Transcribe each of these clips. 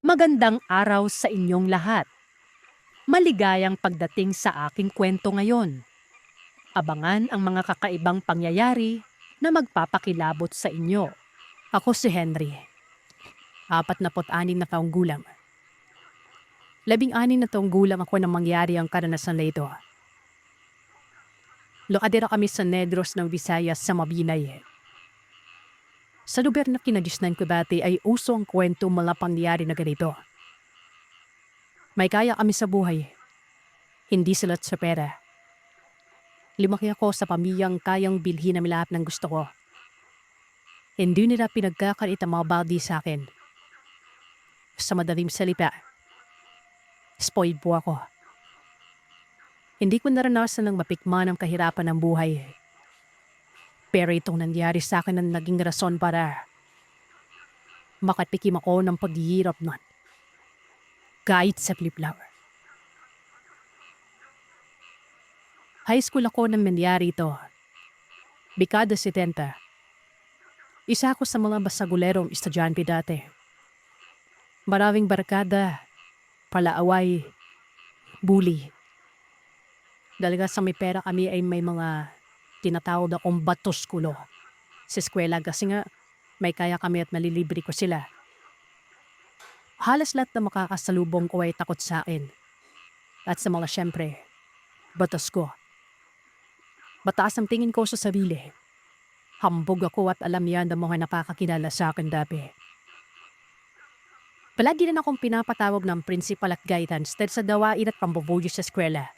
Magandang araw sa inyong lahat. Maligayang pagdating sa aking kwento ngayon. Abangan ang mga kakaibang pangyayari na magpapakilabot sa inyo. Ako si Henry, 46 na taong gulang. 16 na taong gulang ako nang mangyari ang karanasan na ito. Lokadera kami sa Negros ng Visayas sa Mabinay. Sa lugar na kinadisnan ko dati ay uso ang kwento mula pangyayari na ganito. May kaya kami sa buhay. Hindi salat sa pera. Lumaki ako sa pamilyang kayang bilhin namin lahat ng gusto ko. Hindi nila pinagkakalit ang mga baldi sa akin. Sa madaling salita, spoiled po ako. Hindi ko naranasan ng mapikman ang kahirapan ng buhay. Pero itong nangyari sa akin ang naging rason para makatikim ako ng paghihirap nun. Kahit sa flip-flower. High school ako nang nangyari ito. Dekada 70. Isa ako sa mga basagulerong estudyante dati. Maraming barkada, palaaway, bully. Dalaga sa may pera kami ay may mga tinatawag akong batos-kulo sa eskwela kasi nga may kaya kami at nalilibre ko sila. Halos lahat na makakasalubong ko ay takot sa akin. At sa mga syempre, batas ko. Mataas ang tingin ko sa sarili. Hambog ako at alam yan ng mga napakakilala sa akin dati. Palagi rin akong pinapatawag ng principal at guidance dahil sa dawain at pambubuyo sa eskwela.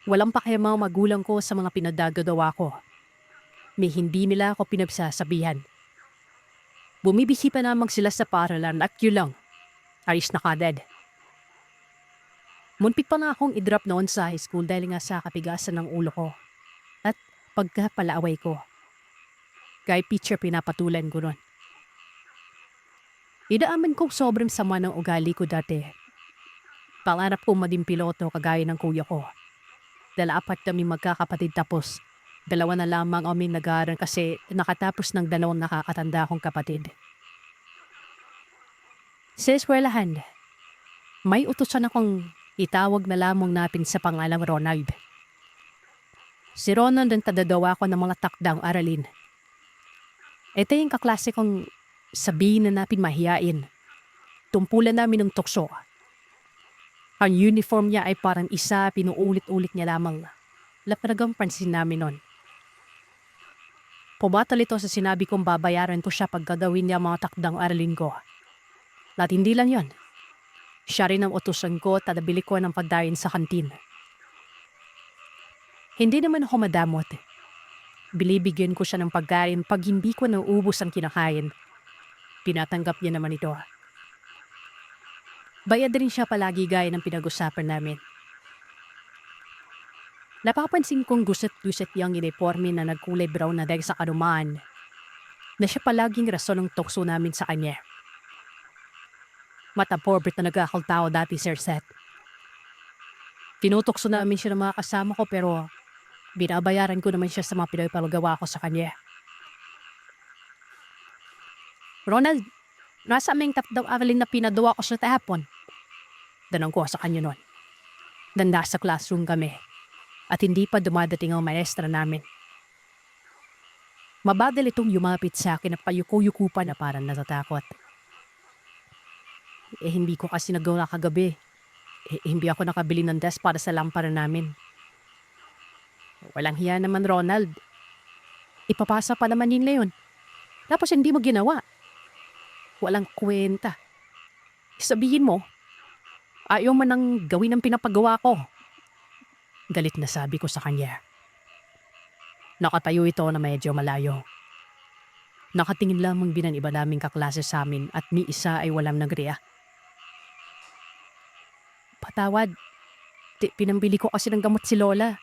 Walang pakiamaw magulang ko sa mga pinadagadawa ko. May hindi nila ako pinagsasabihan. Bumibisita namang sila sa paaralan at yun lang. Aris na kadad. Muntik pa nga akong i-drop noon sa high school dahil nga sa kapigasan ng ulo ko. At pagkapalaaway ko. Kay teacher pinapatulan ko nun. Idaaman kong sobrang sama ng ugali ko dati. Pangarap kong maging piloto kagaya ng kuya ko. Dahil 4 kami magkakapatid tapos 2 na lamang kami nag-aaral kasi nakatapos ng 2 nakakatanda akong kapatid. Sa eskwelahan, may utusan akong itawag na lamang natin sa pangalang Ronald. Si Ronald ang tadadawa ko ng mga takdang aralin. Ito yung kaklase kong sabihin na natin mahiyain. Tumpulan namin ng tukso. Ang uniform niya ay parang isa, pinuulit-ulit niya lamang. Laparagang pansin namin nun. Pumatal ito sa sinabi kong babayaran ko siya pag gagawin niya mga takdang aralin ko. At hindi lang yon. Siya rin ang utusan ko at nabili ko ng pagdain sa kantin. Hindi naman ako madamot. Bilibigyan ko siya ng pagkain pag hindi ko nauubos ang kinakain. Pinatanggap niya naman ito. Bayad rin siya palagi gaya ng pinag-usapan namin. Napapansin kong guset-guset yung uniforme na nagkulay brown na dahil sa kanumaan na siya palaging rason ng tukso namin sa kanya. Mataporbit na nag-aakal dati, Sir Seth. Tinutokso namin siya ng mga kasama ko pero binabayaran ko naman siya sa mga pinagpalagawa ko sa kanya. Ronald, nasa aming takdang aralin na pinadawa ko sa tahapon. Danang ko sa kanya nun. Dan nasa classroom kami at hindi pa dumadating ang maestra namin. Mabadal itong yumapit sa akin at payuko-yuko pa na parang natatakot. Hindi ko kasi nagawa kagabi. Hindi ako nakabili ng desk para sa lampara namin. Walang hiya naman, Ronald. Ipapasa pa naman nila yun. Tapos hindi mo ginawa. Walang kwenta. Sabihin mo, ayaw man nang gawin ang pinapagawa ko. Galit na sabi ko sa kanya. Nakatayo ito na medyo malayo. Nakatingin lamang din ang iba naming kaklase sa amin at ni isa ay walang nagreact. Patawad. Pinambili ko kasi ng gamot si Lola.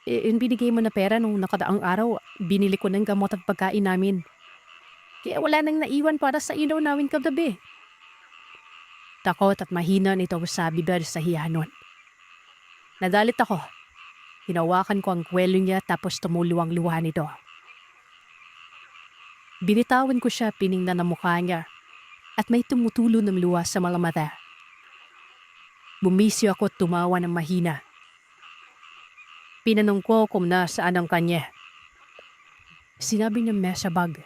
Binigay mo na pera nung nakadaang araw. Binili ko ng gamot at pagkain namin. Kaya wala nang naiwan para sa ilaw namin kagabi. Takot at mahina nito sabi dahil sa hiyanon. Nagalit ako. Hinawakan ko ang kwelo niya tapos tumuluwang luha nito. Binitawan ko siya, piningnan ang mukha niya at may tumutulo ng luha sa mga mata. Bumisyo ako at tumawa ng mahina. Pinanong ko kung nasaan ang kanya. Sinabi niya nasa bag.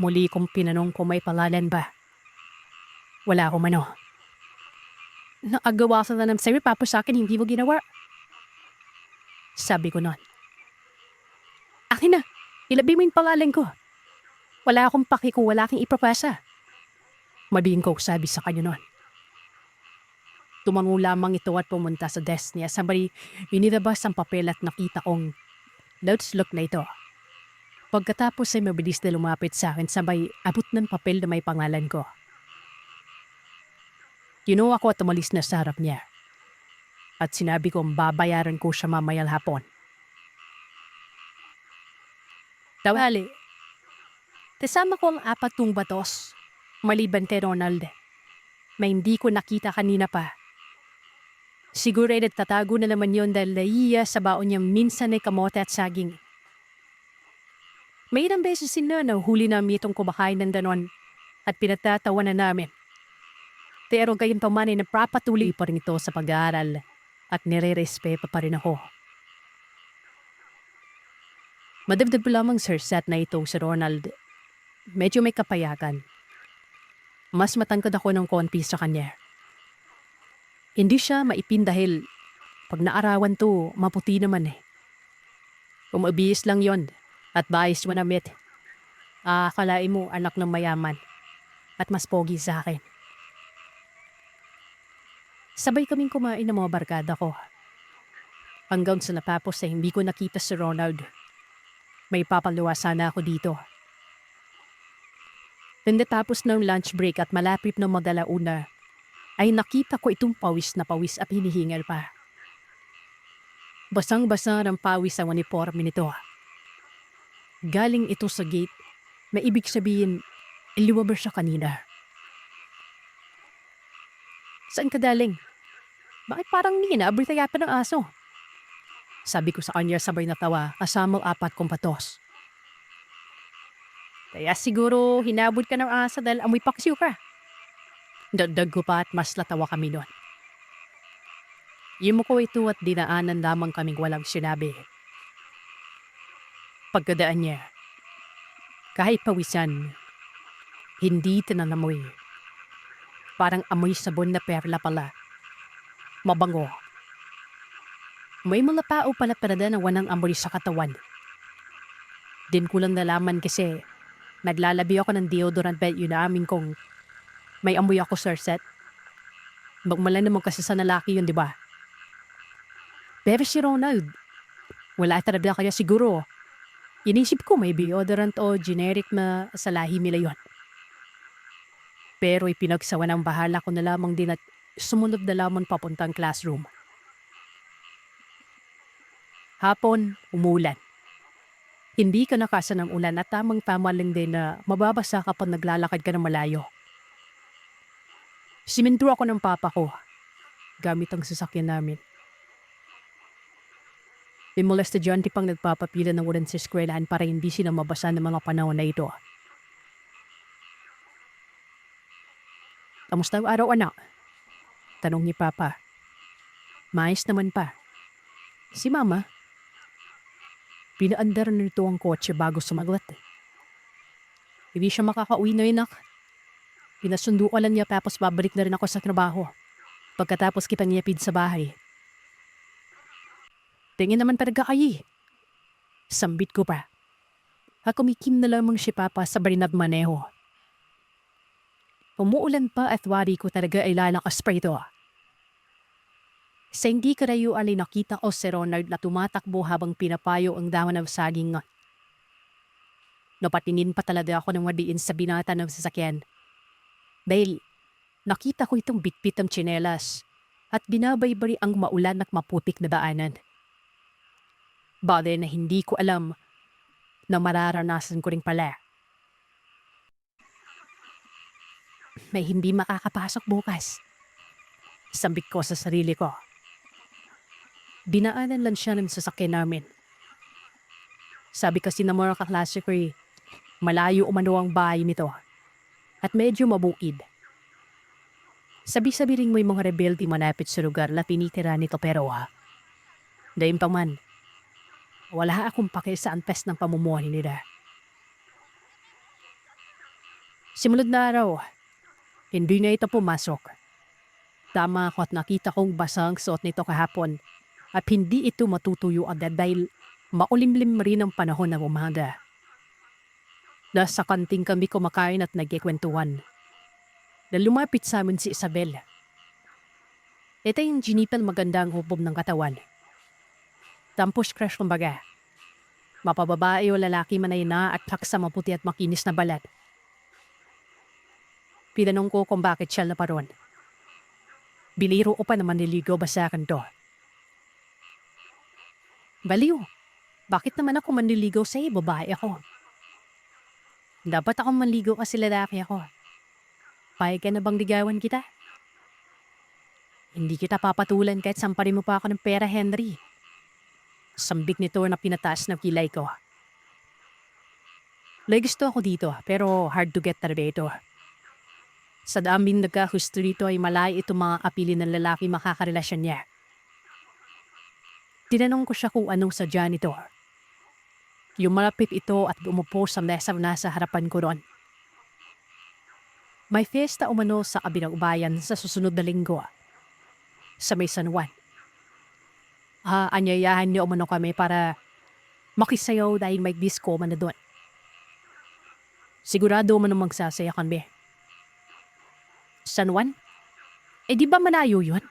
Muli kong pinanong kung may pangalan ba. Wala akong mano. Naagawa ka na ng sa'yo, papo sa akin, hindi mo ginawa. Sabi ko nun. Akin na, ilabi mo yung pangalan ko. Wala akong paki kung wala kang ipapasa. Mabing ko sabi sa kanya nun. Tumango lamang ito at pumunta sa desk niya. Sabay, inilabas ang papel at nakita kong notes look na ito. Pagkatapos ay mabilis na lumapit sa akin, sabay abot ng papel na may pangalan ko. Kinuha ko at umalis na sa harap niya. At sinabi kong babayaran ko siya mamayang hapon. Tawali, kasama ko ang 4 batos, maliban kay Ronald. May hindi ko nakita kanina pa. Siguro ay nagtatago na naman yon dahil naiya sa baon niya minsan ay kamote at saging. May ilang beses na huli namin itong kumakain ng ganon at pinatatawa na namin. Pero gayon pa man ay napapatuloy pa rin ito sa pag-aaral at nire-respeto pa rin ako. Madabdab lamang set na ito si Ronald. Medyo may kapayakan. Mas matangkad ako ng konti sa kanya. Hindi siya maipin dahil pag naarawan to, maputi naman eh. Umabihis lang yon at bayis manamit. Akalain mo anak ng mayaman at mas pogi sa akin. Sabay kaming kumain ng mga barkada ko. Hanggang sa natapos ay hindi ko nakita si Ronald. May papaluwa sana ako dito. Pagkatapos ng lunch break at malapit na mag-alauna, ay nakita ko itong pawis na pawis at hinihingal pa. Basang-basa ng pawis ang uniforme nito. Galing ito sa gate, may ibig sabihin, lumabas siya kanina. Saan ka daling? Bakit parang nina-abritaya pa ng aso? Sabi ko sa kanya sabay natawa, kasamang 4 kong patos. Kaya siguro hinabod ka ng asa dahil amoy paksiw ka. Dagdag ko pa at mas natawa kami nun. Yumuko ito at dinaanan lamang kaming walang sinabi. Pagkadaan niya, kahit pawisan, hindi tinanamoy. Parang amoy sabon na perla pala. Mabango. May mga tao pala parada na wanang amoy sa katawan. Din ko lang nalaman kasi naglalabi ako ng deodorant bet yun namin kong may amoy ako, Sir Seth. Magmalan naman kasi sa lalaki yun, di ba? Pero si Ronald, wala talaga kaya siguro. Inisip ko may deodorant o generic na sa lahi nila yun. Pero ipinagsawa ng bahala ko na lamang din at sumunod na lamang papuntang classroom. Hapon, umulan. Hindi ka nakasa ng ulan at tamang-tama lang din na mababasa kapag naglalakad ka ng malayo. Siminto ako ng papa ko, gamit ang sasakyan namin. May mga estudyante pang nagpapapila ng ulan sa eskwelahan para hindi sila mabasa ng mga panahon na ito. Kamusta ang araw, anak? Tanong ni papa. Maayos naman pa. Si mama? Pinaandar na nito ang kotse bago sumagot. Hindi siya makakauwi na anak. Pinasundo ko lang niya tapos babalik na rin ako sa trabaho. Pagkatapos kitang niyapid sa bahay. Tingin naman talaga kayo. Sambit ko pa. Kumikim na lamang si Papa sa barinag maneho. Umuulan pa at wari ko talaga ay lalakas pa ito. Sa hindi karayo alay nakita ko si Ronald na tumatakbo habang pinapayo ang dahon ng saging. Napatingin pa talaga ako ng wadiin sa binata ng sasakyan. Dahil nakita ko itong bitbit ng tsinelas at binabaybari ang maulan at maputik na daanan. Bagay na hindi ko alam na mararanasan ko rin pala. May hindi makakapasok bukas. Sambit ko sa sarili ko. Dinaanan lang siya ng sasakyan namin. Sabi kasi ng mga kaklase ko malayo umano ang bahay nito. at medyo mabukid. Sabi-sabi ring may mga rebelde manapit sa lugar na tinitira nito pero dahil pa man, wala akong pake sa antes ng pamumuhay nila. Simulad na araw, hindi na ito pumasok. Tama ako at nakita kong basang suot nito kahapon at hindi ito matutuyo agad dahil maulimlim rin ang panahon ng umaga. Nasa kanting kami kumakain at nagkikwentuhan. Na lumapit sa amin si Isabel. Ito yung ginipal magandang hubog ng katawan. Tampos crush kumbaga. Mapababae o lalaki man ay na-attract sa maputi at makinis na balat. Pinanong ko kung bakit siya naparoon. Biliro o pa naman niligaw ba sa akin to? Baliw, bakit naman ako manliligaw sa iyo, babae ako? Dapat akong manligaw kasi lalaki ako. Payag ka na bang ligawan kita? Hindi kita papatulan kahit samparin mo pa ako ng pera, Henry. Sambik nito na pinataas ng kilay ko. Gusto ako dito pero hard to get talaga ito. Sa daming nagkahusto dito ay malay itong mga kapili ng lalaki makakarelasyon niya. Tinanong ko siya kung anong sadya nito. Yumalapit ito at umupo sa mesa na sa harapan ko ron. May fiesta umano sa kabilang bayan sa susunod na linggo. Sa may San Juan. Anyayahan niyo umano kami para makisayaw dahil may disco man na doon. Sigurado umano magsasaya kami. San Juan? Di ba malayo yun?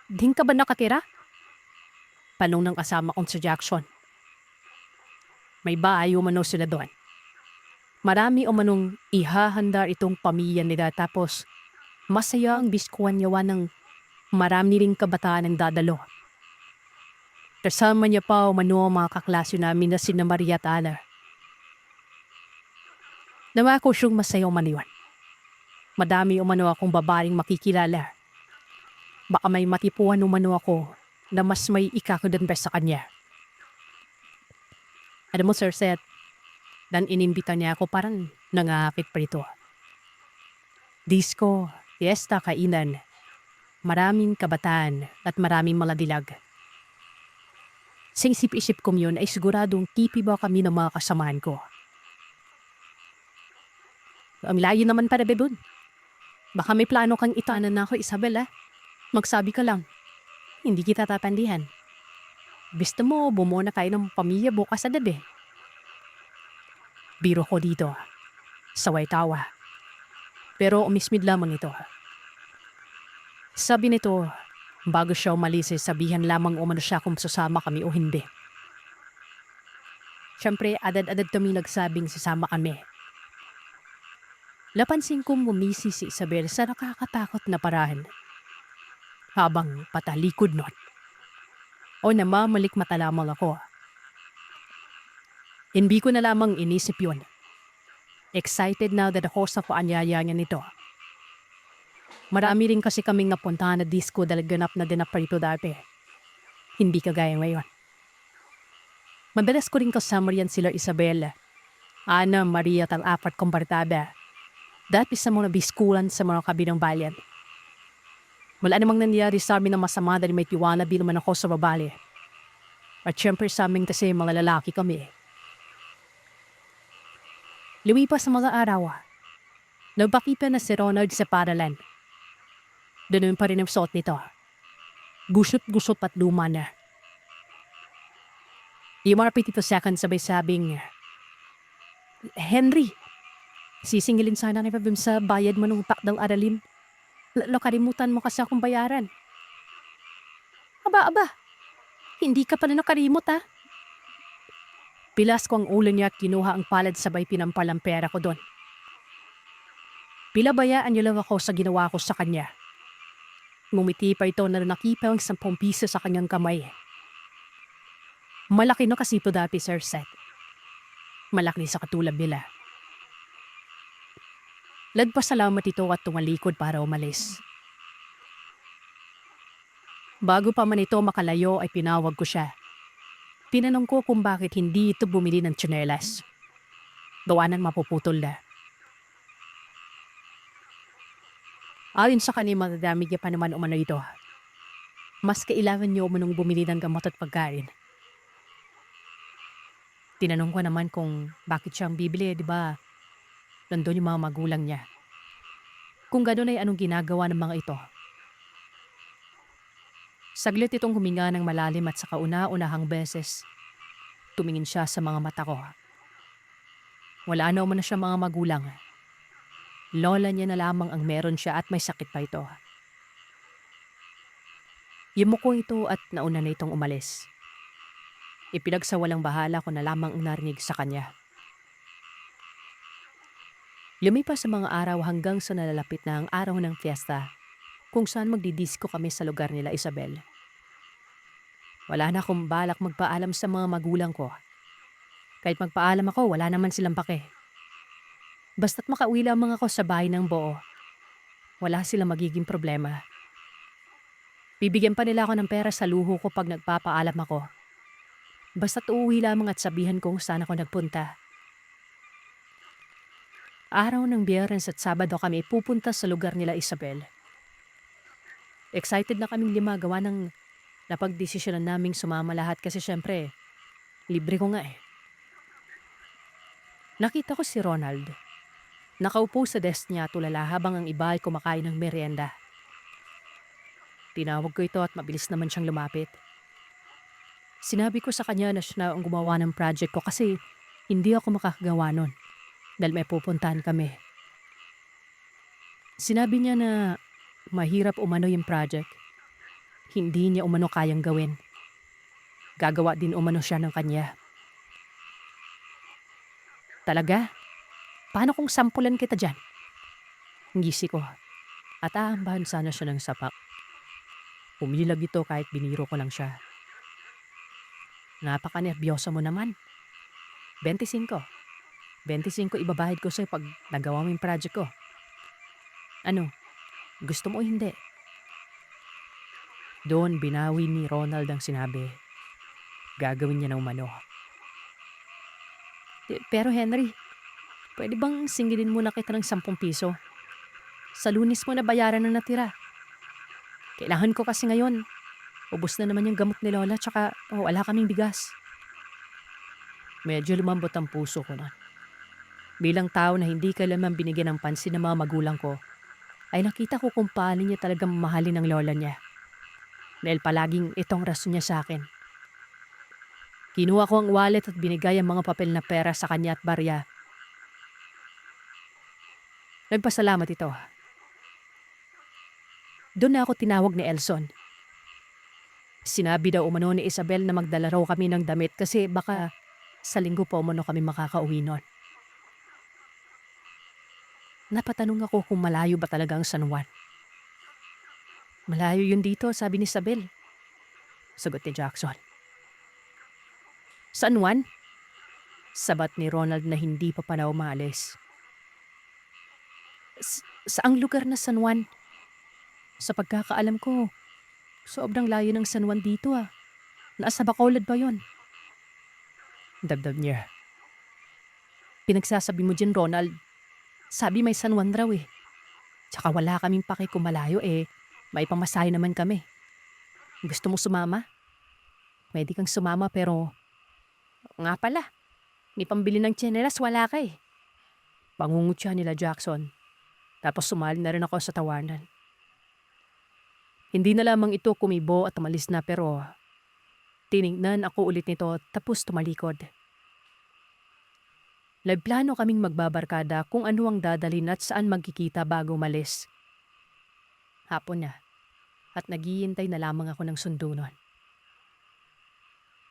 Din ka ba nakatira? Panong ng kasama kong sa Jackson. May bahay umano sila doon. Marami umanong ihahanda itong pamilya nila tapos masaya ang biskuan yawa ng marami ring kabataan ang dadalo. Kasama niya pa umano ang mga kaklase namin na sina Maria at Ana. Nawa ko siyang masaya umano yun. Madami umano akong babaeng makikilala. Baka may matipuan umano ako na mas may ikakudan pa sa kanya. Alam mo, Sir Seth, dan inimbita niya ako parang nangakit pa ito. Disco, fiesta, kainan, maraming kabataan at maraming maladilag. Sa isip-isip ko yun ay siguradong tipi ba kami ng mga kasamahan ko. Ang layo naman para bebon. Baka may plano kang itanan na ako, Isabel. Magsabi ka lang. Hindi kita tatandihan. Gusto mo, bumuo na tayo ng pamilya bukas sa gabi. Biro ko dito. Sa Waitawa. Pero umismid lamang ito. Sabi nito, bago siya umalis sabihan lamang umano siya kung sasama kami o hindi. Siyempre, adad-adad kami nagsabing sasama kami. Napansin kong bumisi si Isabel sa nakakatakot na parahan. Habang patalikod nun. O namamalik mata lamang ako. Hindi ko na lamang inisip yun. Excited now that ako sa paanyayangan nito. Marami rin kasi kaming napuntahan na disco dahil ganap na din na parito dati. Hindi kagaya ngayon. Madalas ko rin kasama riyan sila Isabel, Ana, Maria at ang apat kong barkada. Dati sa mga biskulan sa mga kabilang bayan. Wala namang nangyari sa amin na masama dahil may tiwala din naman ako sa babae. At syempre sa amin kasi mga lalaki kami. Lumipas sa mga araw, nagpakita na si Ronald sa paralan. Doon pa rin ang suot nito. Gusot-gusot at luma na. Imarapit ito sa akin sabay sabing, Henry, sisingilin sana na sa bayad mo ng takdang aralin. Nakalimutan mo kasi akong bayaran. Aba, hindi ka pala nakalimot Pilas ko ang ulo niya at kinuha ang palad sabay pinampal ang pera ko doon. Pilabayaan niyo lang ako sa ginawa ko sa kanya. Ngumiti pa ito na nakipa ang 10 piso sa kanyang kamay. Malaki na kasi ito dati, Sir Seth. Malaki sa katulad nila. Lagpasalamat ito at tumalikod para umalis. Bago pa man ito makalayo ay pinawag ko siya. Tinanong ko kung bakit hindi ito bumili ng tsinelas. Gawa ng mapuputol na. Ayon sa kanya, madadamig niya pa naman umano ito. Mas kailangan niyo umanong bumili ng gamot at pagkain. Tinanong ko naman kung bakit siyang bibili, di ba? Nandun yung mga magulang niya. Kung gano'n ay anong ginagawa ng mga ito? Saglit itong huminga ng malalim at sa kauna-unahang beses, tumingin siya sa mga mata ko. Wala na umano siya mga magulang. Lola niya na lamang ang meron siya at may sakit pa ito. Yumuko ito at nauna na itong umalis. Ipinagsawalang bahala ko na lamang ang narinig sa kanya. Lumipas sa mga araw hanggang sa nalalapit na ang araw ng fiesta kung saan magdidisco kami sa lugar nila Isabel. Wala na akong balak magpaalam sa mga magulang ko. Kahit magpaalam ako, wala naman silang pake. Basta't makauwi lamang ako sa bahay ng buo, wala silang magiging problema. Bibigyan pa nila ako ng pera sa luho ko pag nagpapaalam ako. Basta't uuwi lamang at sabihan kung saan ako nagpunta. Araw ng Biyernes at Sabado kami pupunta sa lugar nila Isabel. Excited na kaming 5 gawa ng napagdesisyonan naming sumama lahat kasi syempre, libre ko nga eh. Nakita ko si Ronald. Nakaupo sa desk niya tulala habang ang iba ay kumakain ng merienda. Tinawag ko ito at mabilis naman siyang lumapit. Sinabi ko sa kanya na siya na ang gumawa ng project ko kasi hindi ako makakagawa nun dahil may pupuntahan kami. Sinabi niya na mahirap umano yung project. Hindi niya umano kayang gawin. Gagawa din umano siya ng kanya. Talaga? Paano kung sampulan kita dyan? Ngisi ko. At aambahan sana siya ng sapak. Umilag ito kahit biniro ko lang siya. Napaka-nervyoso mo naman. 25. 25 ibabayad ko sa'yo pag nagawa mo yung project ko. Ano? Gusto mo o hindi? Doon binawi ni Ronald ang sinabi. Gagawin niya na umano. Pero Henry, pwede bang singilin muna kita ng 10 piso? Sa Lunes mo na bayaran na natira. Kailangan ko kasi ngayon. Ubus na naman yung gamot ni Lola tsaka wala kaming bigas. Medyo lumambot ang puso ko na. Bilang tao na hindi kailanman binigyan ng pansin ng mga magulang ko, ay nakita ko kung paano niya talagang mahalin ang lola niya. Dahil palaging itong rason niya sa akin. Kinuha ko ang wallet at binigay ang mga papel na pera sa kanya at barya. Nagpasalamat ito. Doon na ako tinawag ni Elson. Sinabi daw umano ni Isabel na magdala raw kami ng damit kasi baka sa linggo pa umano kami makakauwi nun. Napatanong ako kung malayo ba talaga ang San Juan. Malayo yun dito, sabi ni Isabel. Sagot ni Jackson. San Juan? Sabat ni Ronald na hindi pa panaw maalis. Saang lugar na San Juan? Sa pagkakaalam ko, sobrang layo ng San Juan dito ah. Nasa Bacolod ba yun? Dagdag niya. Pinagsasabi mo dyan, Ronald. Sabi may San Juan raw eh. Tsaka wala kaming pake kung malayo eh. May pamasahe naman kami. Gusto mo sumama? Pwede kang sumama pero... Nga pala, may pambili ng tsinelas wala ka eh. Pangungutya nila Jackson. Tapos sumali na rin ako sa tawanan. Hindi na lamang ito kumibo at umalis na pero... Tinignan ako ulit nito tapos tumalikod. Nagplano kaming magbabarkada kung ano ang dadalhin at saan magkikita bago umalis. Hapon na at naghihintay na lamang ako ng sundo nun.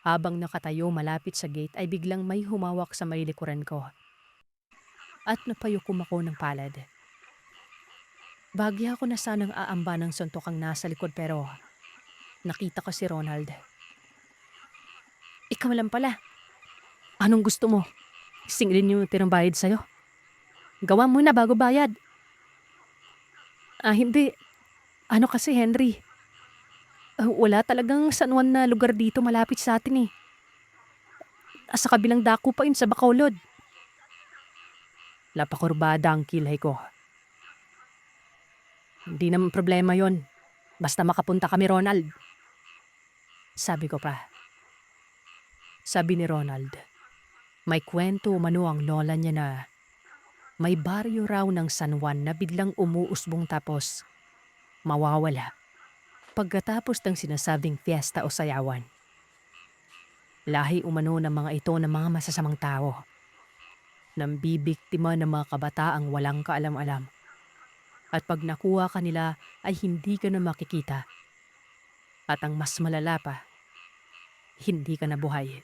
Habang nakatayo malapit sa gate ay biglang may humawak sa may likuran ko. At napayukom ako ng palad. Bagya ako na sanang aamba ng suntok ang nasa likod pero nakita ko si Ronald. Ikaw lang pala. Anong gusto mo? Singilin yung tirang bayad sa'yo. Gawa mo na bago bayad. Hindi. Ano kasi, Henry? Wala talagang San Juan na lugar dito malapit sa atin eh. Sa kabilang dako pa yun sa Bacolod. Napakurbada ang kilay ko. Hindi naman problema yon. Basta makapunta kami, Ronald. Sabi ko pa. Sabi ni Ronald, may kwento umano ang lola niya na may baryo raw ng San Juan na biglang umuusbong tapos mawawala pagkatapos ng sinasabing fiesta o sayawan. Lahi umano ng mga ito ng mga masasamang tao. Nambibiktima ng mga kabataang walang kaalam-alam. At pag nakuha ka nila ay hindi ka na makikita. At ang mas malala pa, hindi ka na buhay.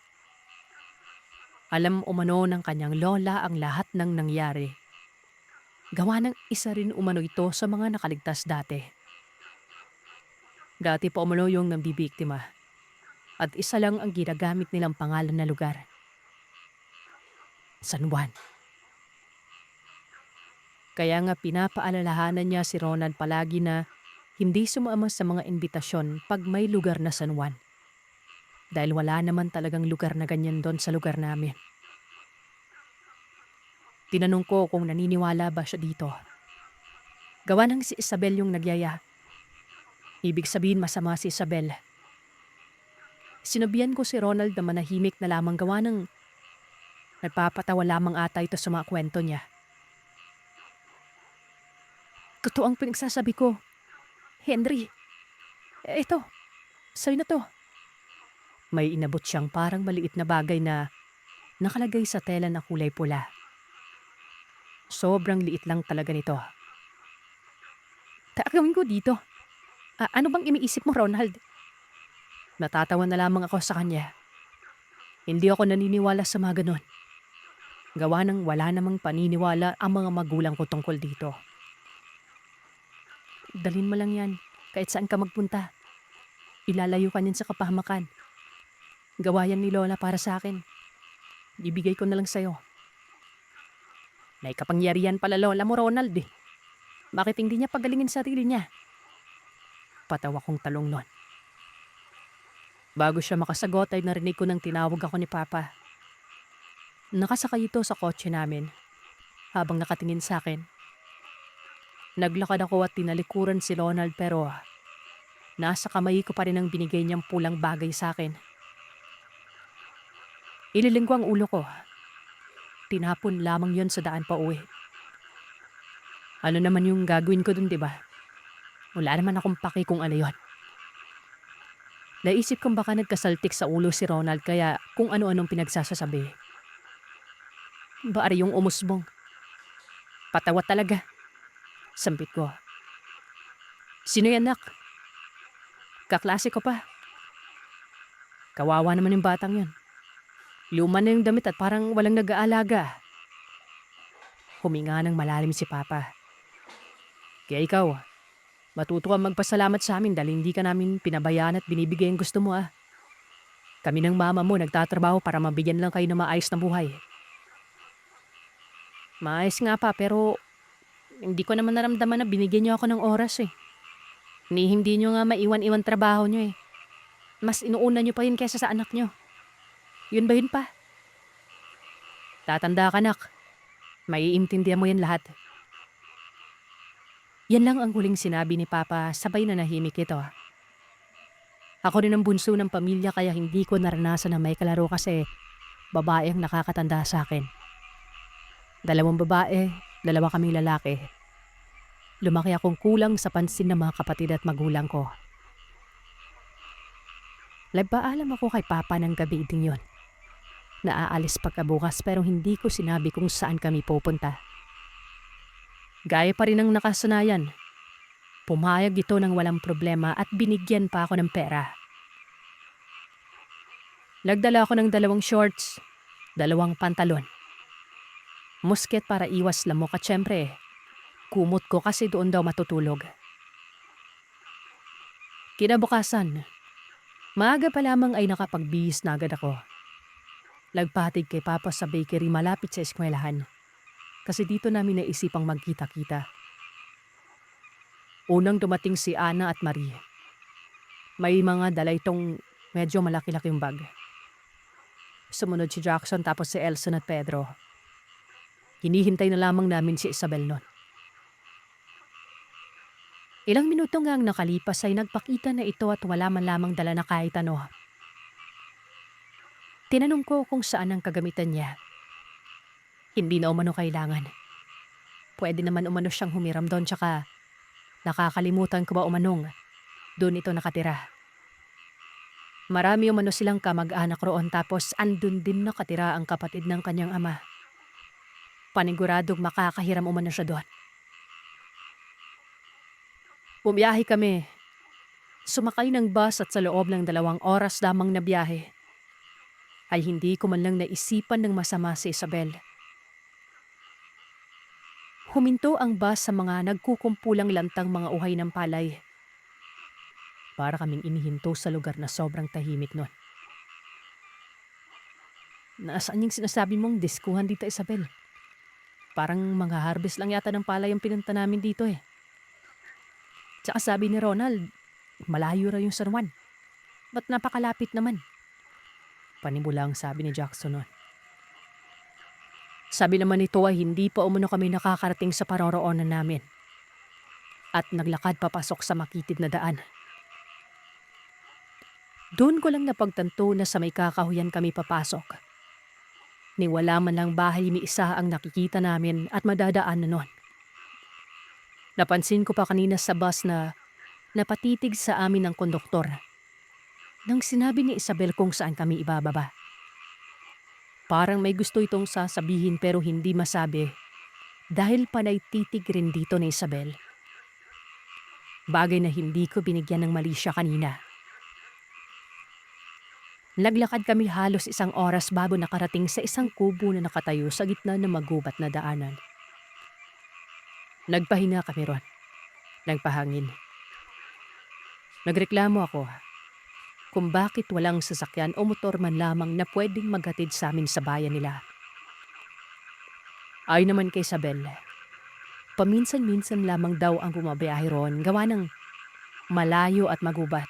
Alam umano ng kanyang lola ang lahat ng nangyari. Gawa ng isa rin umano ito sa mga nakaligtas dati. Dati pa umano yung nambibiktima. At isa lang ang ginagamit nilang pangalan na lugar. San Juan. Kaya nga pinapaalalahanan niya si Ronald palagi na hindi sumama sa mga imbitasyon pag may lugar na San Juan. Dahil wala naman talagang lugar na ganyan doon sa lugar namin. Tinanong ko kung naniniwala ba siya dito. Gawa ng si Isabel yung nagyaya. Ibig sabihin masama si Isabel. Sinabihan ko si Ronald na manahimik na lamang gawa ng nagpapatawa lamang ata ito sa mga kwento niya. Totoo ang pinagsasabi ko. Henry, ito, sa'yo na to. May inabot siyang parang maliit na bagay na nakalagay sa tela na kulay pula. Sobrang liit lang talaga nito. Gawin ko dito. Ano bang iniisip mo, Ronald? Natatawa na lamang ako sa kanya. Hindi ako naniniwala sa mga ganun. Gawa ng wala namang paniniwala ang mga magulang ko tungkol dito. Dalhin mo lang yan, kahit saan ka magpunta. Ilalayo ka niyan sa kapahamakan. Gawa yan ni Lola para sa akin. Ibigay ko na lang sa'yo. May kapangyarihan pala Lola mo, Ronald eh. Bakit hindi niya pagalingin sarili niya? Patawa kong talong nun. Bago siya makasagot ay narinig ko nang tinawag ako ni Papa. Nakasakay ito sa kotse namin habang nakatingin sa akin. Naglakad ako at tinalikuran si Ronald pero nasa kamay ko pa rin ang binigay niyang pulang bagay sa akin. Ililing ko ang ulo ko. Tinapon lamang yon sa daan pa uwi. Ano naman yung gagawin ko dun, diba? Wala naman akong paki kung ano yon. Naisip kong baka nagkasaltik sa ulo si Ronald kaya kung ano-anong pinagsasasabi. Baari yung umusbong. Patawa talaga. Sampit ko. Sino yan, nak? Kaklase ko pa. Kawawa naman yung batang yun. Luma na yung damit at parang walang nag-aalaga. Huminga ng malalim si Papa. Kaya ikaw, matuto kang magpasalamat sa amin dahil hindi ka namin pinabayaan at binibigay ang gusto mo Kami ng mama mo nagtatrabaho para mabigyan lang kayo ng maayos na buhay. Maayos nga pa pero hindi ko naman naramdaman na binigyan niyo ako ng oras Hindi niyo nga maiwan-iwan trabaho niyo Mas inuuna niyo pa yun kaysa sa anak niyo. Yun ba yun pa? Tatanda ka, nak. Maiintindihan mo yan lahat. Yan lang ang huling sinabi ni Papa, sabay na nahimik ito. Ako rin ang bunso ng pamilya kaya hindi ko naranasan na may kalaro kasi babae ang nakakatanda sa akin. 2 babae, 2 kaming lalaki. Lumaki akong kulang sa pansin ng mga kapatid at magulang ko. Nagpaalam ako kay Papa ng gabi ding yun. Naaalis pagkabukas pero hindi ko sinabi kung saan kami pupunta. Gaya pa rin ang nakasanayan. Pumayag ito ng walang problema at binigyan pa ako ng pera. Nagdala ako ng 2 shorts, 2 pantalon. Musket para iwas lamok at syempre, kumot ko kasi doon daw matutulog. Kinabukasan, maaga pa lamang ay nakapagbihis na agad ako. Nagpahatid kay Papa sa bakery malapit sa eskwelahan. Kasi dito namin naisipang magkita-kita. Unang dumating si Ana at Marie. May mga dala itong medyo malaki-laking bag. Sumunod si Jackson tapos si Elson at Pedro. Hinihintay na lamang namin si Isabel nun. Ilang minuto nga ang nakalipas ay nagpakita na ito at wala man lamang dala na kahit ano. Tinanong ko kung saan ang kagamitan niya. Hindi na umano kailangan. Pwede naman umano siyang humiram doon tsaka nakakalimutan ko ba umanong doon ito nakatira. Marami umano silang kamag-anak roon tapos andun din nakatira ang kapatid ng kanyang ama. Paniguradong makakahiram umano siya doon. Bumiyahe kami. Sumakay ng bus at sa loob ng 2 oras lamang na biyahe ay hindi ko man lang naisipan ng masama si Isabel. Huminto ang bus sa mga nagkukumpulang lantang mga uhay ng palay. Para kaming inihinto sa lugar na sobrang tahimik nun. Nasaan yung sinasabi mong diskuhan dito, Isabel? Parang mga harvest lang yata ng palay ang pinunta namin dito eh. Tsaka sabi ni Ronald, malayo raw yung San Juan. Ba't napakalapit naman? Panimula ang sabi ni Jackson nun. Sabi naman nito ay hindi pa umano kami nakakarating sa paroroonan namin. At naglakad papasok sa makitid na daan. Doon ko lang napagtanto na sa may kakahuyan kami papasok. Ni wala man lang bahay ni isa ang nakikita namin at madadaan na nun. Napansin ko pa kanina sa bus na napatitig sa amin ng konduktor. Nang sinabi ni Isabel kung saan kami ibababa. Parang may gusto itong sasabihin pero hindi masabi dahil panay titig rin dito ni Isabel. Bagay na hindi ko binigyan ng mali siya kanina. Naglakad kami halos 1 oras bago nakarating sa isang kubo na nakatayo sa gitna ng magubat na daanan. Nagpahinga kami ron. Nagpahangin. Nagreklamo ako kung bakit walang sasakyan o motor man lamang na pwedeng maghatid sa amin sa bayan nila. Ay naman kay Isabel, paminsan-minsan lamang daw ang bumabiyahe ron gawa ng malayo at magubat.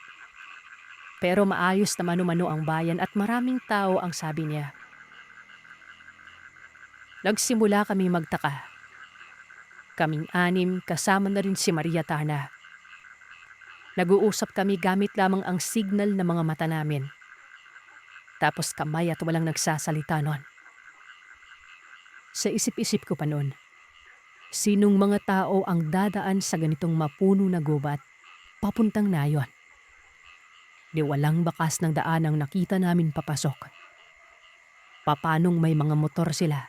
Pero maayos na mano-mano ang bayan at maraming tao ang sabi niya. Nagsimula kami magtaka. Kaming 6 kasama na rin si Maria Tana. Nag-uusap kami gamit lamang ang signal ng mga mata namin. Tapos kamay at walang nagsasalita nun. Sa isip-isip ko pa nun, sinong mga tao ang dadaan sa ganitong mapuno na gubat papuntang nayon? Di walang bakas ng daan ang nakita namin papasok. Papanong may mga motor sila.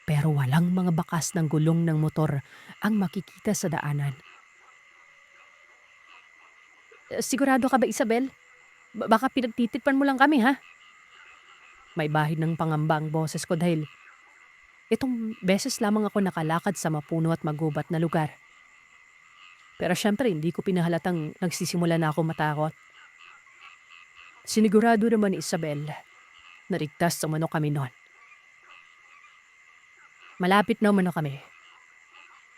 Pero walang mga bakas ng gulong ng motor ang makikita sa daanan. Sigurado ka ba, Isabel? Baka pinagtitipon mo lang kami, ha? May bahid ng pangamba ang boses ko dahil itong beses lamang ako nakalakad sa mapuno at magubat na lugar. Pero syempre hindi ko pinahalatang nagsisimula na ako matakot. Sinigurado naman ni Isabel na ligtas umano kami noon. Malapit na umano kami.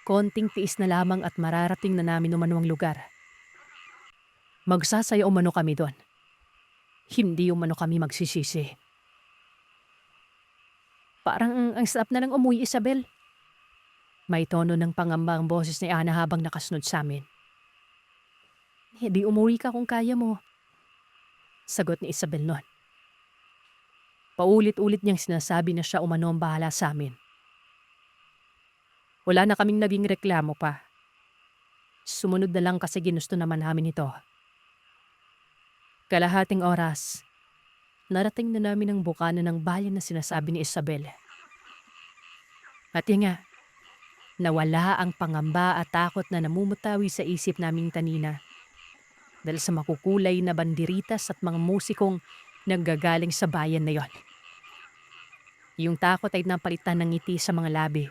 Konting tiis na lamang at mararating na namin umano ang lugar. Magsasaya umano kami doon. Hindi umano kami magsisisi. Parang ang sarap na ng umuwi, Isabel. May tono ng pangamba ang boses ni Ana habang nakasunod sa amin. Hindi umuwi ka kung kaya mo. Sagot ni Isabel noon. Paulit-ulit niyang sinasabi na siya umano ang bahala sa amin. Wala na kaming naging reklamo pa. Sumunod na lang kasi ginusto naman namin ito. Kalahating oras, narating na namin ang bukana ng bayan na sinasabi ni Isabel. At yun nga, nawala ang pangamba at takot na namumutawi sa isip naming kanina. Dahil sa makukulay na banderitas at mga musikong naggagaling sa bayan na yon. Yung takot ay napalitan ng ngiti sa mga labi.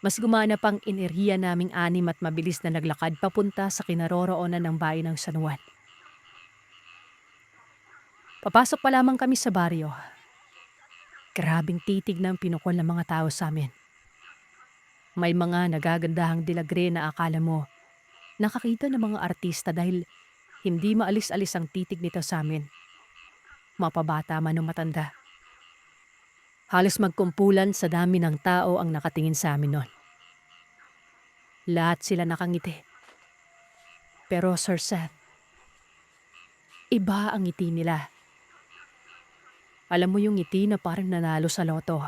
Mas gumana pang enerhiya naming 6 at mabilis na naglakad papunta sa kinaroroonan ng bayan ng San Juan. Papasok pa lamang kami sa baryo. Grabing titig ng pinukol ng mga tao sa amin. May mga nagagandahang dilagre na akala mo nakakita ng mga artista dahil hindi maalis-alis ang titig nito sa amin. Mapabata man o matanda. Halos magkumpulan sa dami ng tao ang nakatingin sa amin noon. Lahat sila nakangiti. Pero Sir Seth, iba ang ngiti nila. Alam mo yung ngiti na parang nanalo sa loto.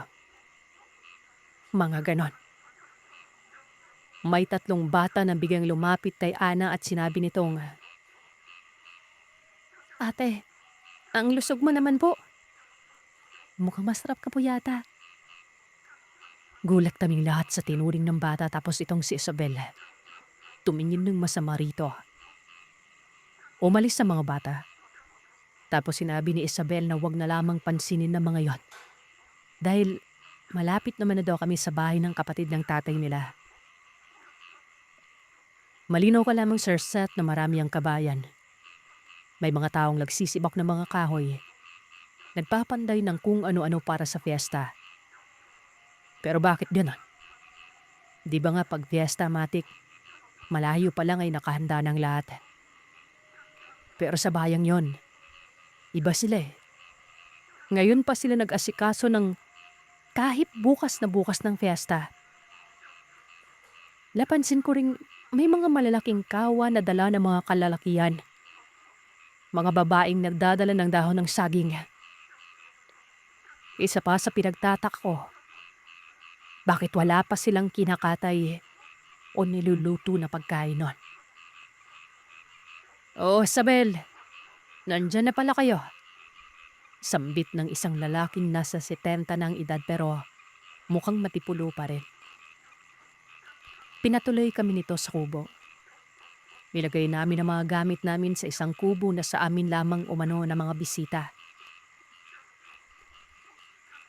Mga ganon. May 3 bata na biglang lumapit kay Ana at sinabi nitong, "Ate, ang lusog mo naman po. Mukhang masarap ka po yata." Gulat kaming lahat sa tinuring ng bata tapos itong si Isabel. Tumingin ng masama rito. Umalis sa mga bata. Tapos sinabi ni Isabel na wag na lamang pansinin ng mga yon. Dahil malapit naman na daw kami sa bahay ng kapatid ng tatay nila. Malinaw ka lamang Sir Seth na marami ang kabayan. May mga taong nagsisibak ng mga kahoy. Nagpapanday ng kung ano-ano para sa fiesta. Pero bakit ganon? Di ba nga pag fiesta matik, malayo pa lang ay nakahanda ng lahat. Pero sa bayang yon, iba sila eh. Ngayon pa sila nag-asikaso ng kahit bukas na bukas ng fiesta. Napansin ko ring may mga malalaking kawa na dala ng mga kalalakihan. Mga babaeng nagdadala ng dahon ng saging. Isa pa sa pinagtatak ko, bakit wala pa silang kinakatay o niluluto na pagkain nun? "Oh, Isabel, nandyan na pala kayo." Sambit ng isang lalaking nasa 70 ng edad pero mukhang matipulo pa rin. Pinatuloy kami nito sa kubo. Nilagay namin ang mga gamit namin sa isang kubo na sa amin lamang umano ng mga bisita.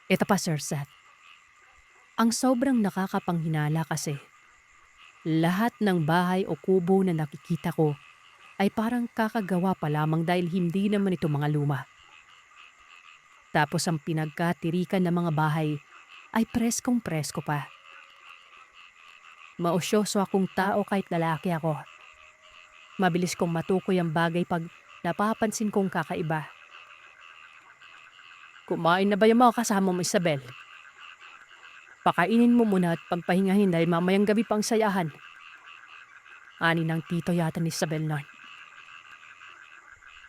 Ito pa Sir Seth. Ang sobrang nakakapanghinala kasi lahat ng bahay o kubo na nakikita ko ay parang kakagawa pa lamang dahil hindi naman ito mga luma. Tapos ang pinagkatirikan ng mga bahay ay preskong presko pa. Mausyoso akong tao kahit lalaki ako. Mabilis kong matukoy ang bagay pag napapansin kong kakaiba. "Kumain na ba yung mga kasama mo, Isabel? Pakainin mo muna at pagpahingahin dahil mamayang gabi pang sayahan." Ani ng tito yata ni Isabel noon.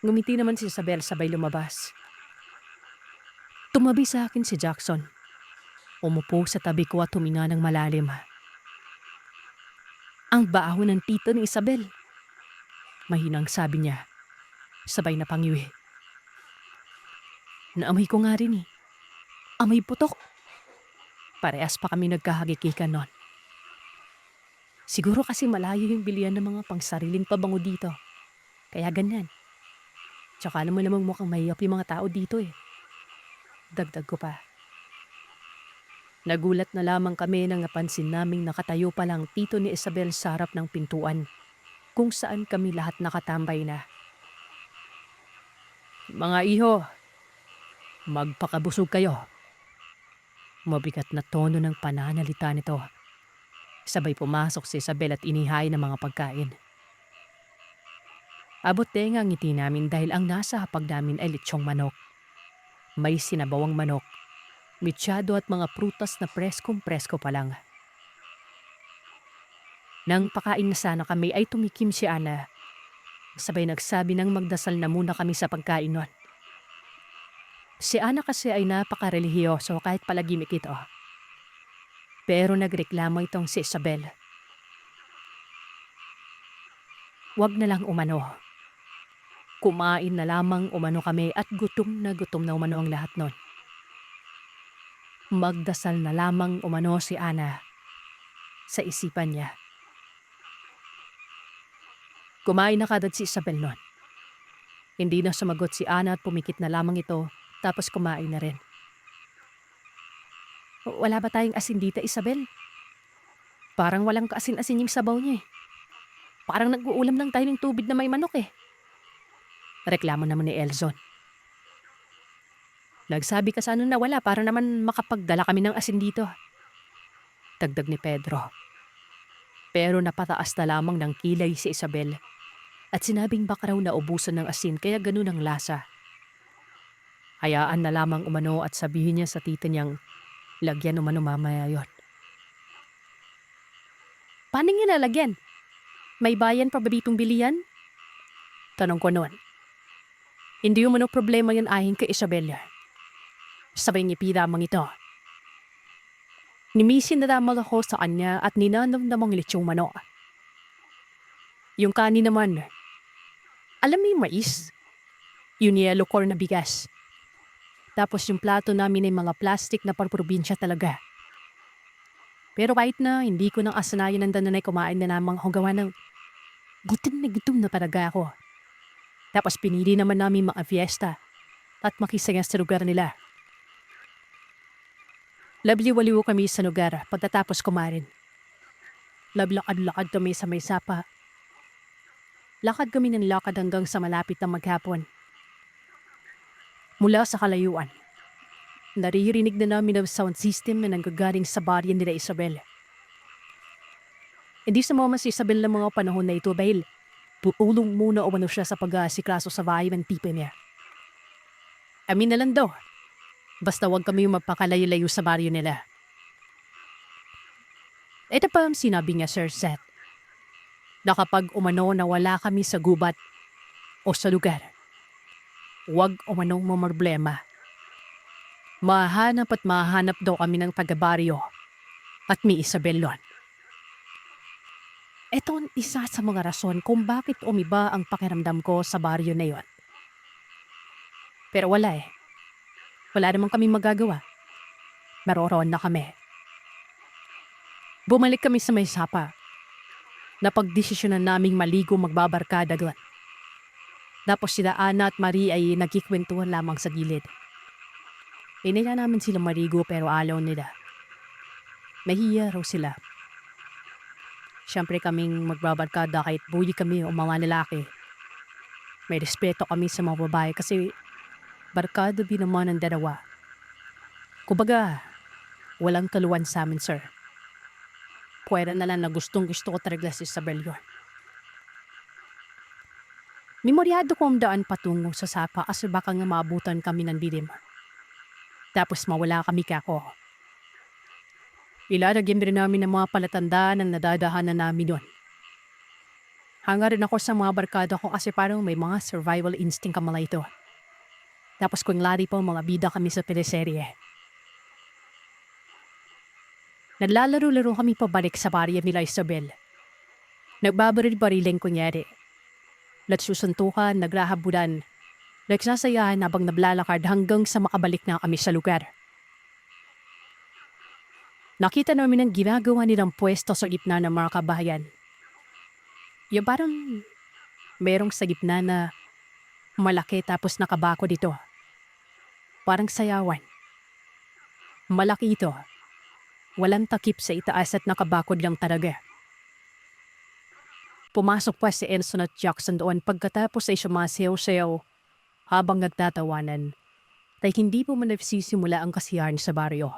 Ngumiti naman si Isabel sabay lumabas. Tumabi sa akin si Jackson. Umupo sa tabi ko at huminga ng malalim. "Ang baho ng tito ni Isabel," mahinang sabi niya. Sabay na pangiwi. Naamoy ko nga rin eh. Amoy putok. Parehas pa kami nagkahagikikan nun. Siguro kasi malayo yung bilihan ng mga pangsariling pabango dito. Kaya ganyan. Tsaka alam mo namang mukhang mahiyap yung mga tao dito eh. Dagdag ko pa. Nagulat na lamang kami nang napansin naming nakatayo pa lang tito ni Isabel sa harap ng pintuan kung saan kami lahat nakatambay na. "Mga iho, magpakabusog kayo." Mabigat na tono ng pananalita nito. Sabay pumasok si Isabel at inihain ng mga pagkain. Abot tenga ang ngiti namin dahil ang nasa hapag namin ay litsyong manok. May sinabawang manok, mitsado at mga prutas na preskong presko pa lang. Nang pakain na sana kami ay tumikim si Ana. Sabay nagsabi ng magdasal na muna kami sa pagkain nun. Si Ana kasi ay napaka-relihiyoso kahit palagimik ito. Pero nagreklamo itong si Isabel. Wag na lang umano. Kumain na lamang umano kami at gutom na umano ang lahat nun. Magdasal na lamang umano si Ana sa isipan niya. Kumain na kadad si Isabel nun. Hindi na sumagot si Ana at pumikit na lamang ito tapos kumain na rin. "Wala ba tayong asin dito, Isabel? Parang walang kaasin-asin yung sabaw niya eh. Parang nag-uulam lang tayo ng tubig na may manok eh." Reklamo naman ni Elson. "Nagsabi ka sana na wala para naman makapagdala kami ng asin dito." Dagdag ni Pedro. Pero napataas na lamang ng kilay si Isabel at sinabing baka raw naubusan ng asin kaya ganun ang lasa. Hayaan na lamang umano at sabihin niya sa tita niyang lagyan umano mamaya yon. "Paano niya lalagyan? May bayan pa ba ditong bilihan? Tanong ko noon. Hindi umano problema yan ahin kay Isabel. Sabay ngipi lamang ito. Nimisin na lamang ako sa kanya at ninanam namang lechong manok. Yung kanin naman, alam mo yung mais? Yung yellow corn na bigas. Tapos yung plato namin ay mga plastic na parprobinsya talaga. Pero kahit na hindi ko nang asanayan ng dananay kumain na namang ako gawa ng gutom na talaga ako. Tapos pinili naman namin mga fiesta at makisaya sa lugar nila. Labli-waliw kami sa lugar pagkatapos kumain. Lablakad-lakad kami sa may sapa. Lakad kami ng lakad hanggang sa malapit na maghapon. Mula sa kalayuan, naririnig na namin ang sound system na nanggagaling sa baryo nila Isabel. Hindi sumama si Isabel ng mga panahon na ito dahil puulong muna umano siya sa pag-aasikaso sa bahay ng tipe niya. Amin na lang daw, basta wag kami magpakalayo-layo sa baryo nila. Ito pa ang sinabi niya, Sir Seth, na kapag umano na wala kami sa gubat o sa lugar, wag umanong mamroblema. Mahanap at mahanap daw kami ng taga-baryo at may Isabel doon. Ito ang isa sa mga rason kung bakit umiba ang pakiramdam ko sa baryo na yon. Pero wala eh. Wala naman kami magagawa. Naroroon na kami. Bumalik kami sa may sapa. Napagdesisyonan naming maligo magbabarkada doon. Tapos sila Ana at Marie ay nagkikwentuhan lamang sa gilid. Inaya namin sila marigo pero alaw nila. Nahiya raw sila. Siyempre kaming magbabarkada kahit buyi kami o mga lalaki. May respeto kami sa mga babae kasi barkada din naman ang dalawa. Kumbaga, walang kaluwan sa amin, sir. Pwera na lang na gustong gusto ko talaga si Isabel yun. Memoryado ko ang daan patungo sa sapa kasi baka nga maabutan kami ng dilim. Tapos mawala kami kako. Ilalagyan rin namin ng mga palatandaan ang nadadahanan namin doon. Hanga rin ako sa mga barkada ko kasi parang may mga survival instinct kamala ito. Tapos kung lari pa mga bida kami sa teleserye. Naglalaro-laro kami pabalik sa barya nila Isabel. Nagbabaril-bariling kunyari. Nagsusuntukan, nagrahabulan, nagsasayahan habang nablalakad hanggang sa makabalik na kami sa lugar. Nakita namin ang ginagawa nilang pwesto sa gitna ng mga kabahayan. Yung parang merong sa gitna na malaki tapos nakabako dito. Parang sayawan. Malaki ito. Walang takip sa itaas at nakabakod lang talaga. Pumasok pa si Enson at Jackson doon pagkatapos ay sumasayaw-sayaw habang nagtatawanan. Dahil hindi po man nagsisimula ang kasiyahan sa baryo.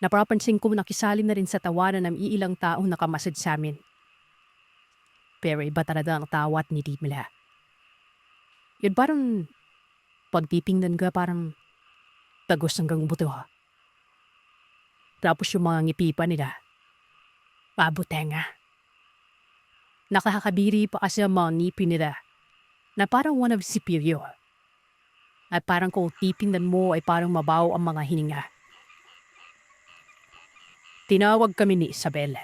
Napapansin ko nakisali na rin sa tawanan ng iilang taong nakamasid sa amin. Pero iba talaga ang tawa at ngiti nila. Yun parang pagpipingnan ka parang tagos hanggang buto. Tapos yung mga ngipi pa nila, pabutenga. Nakakabiri pa kasi ang mga ngipi nila na parang one of superior. At parang kung tipingnan mo ay parang mabaw ang mga hininga. Tinawag kami ni Isabel.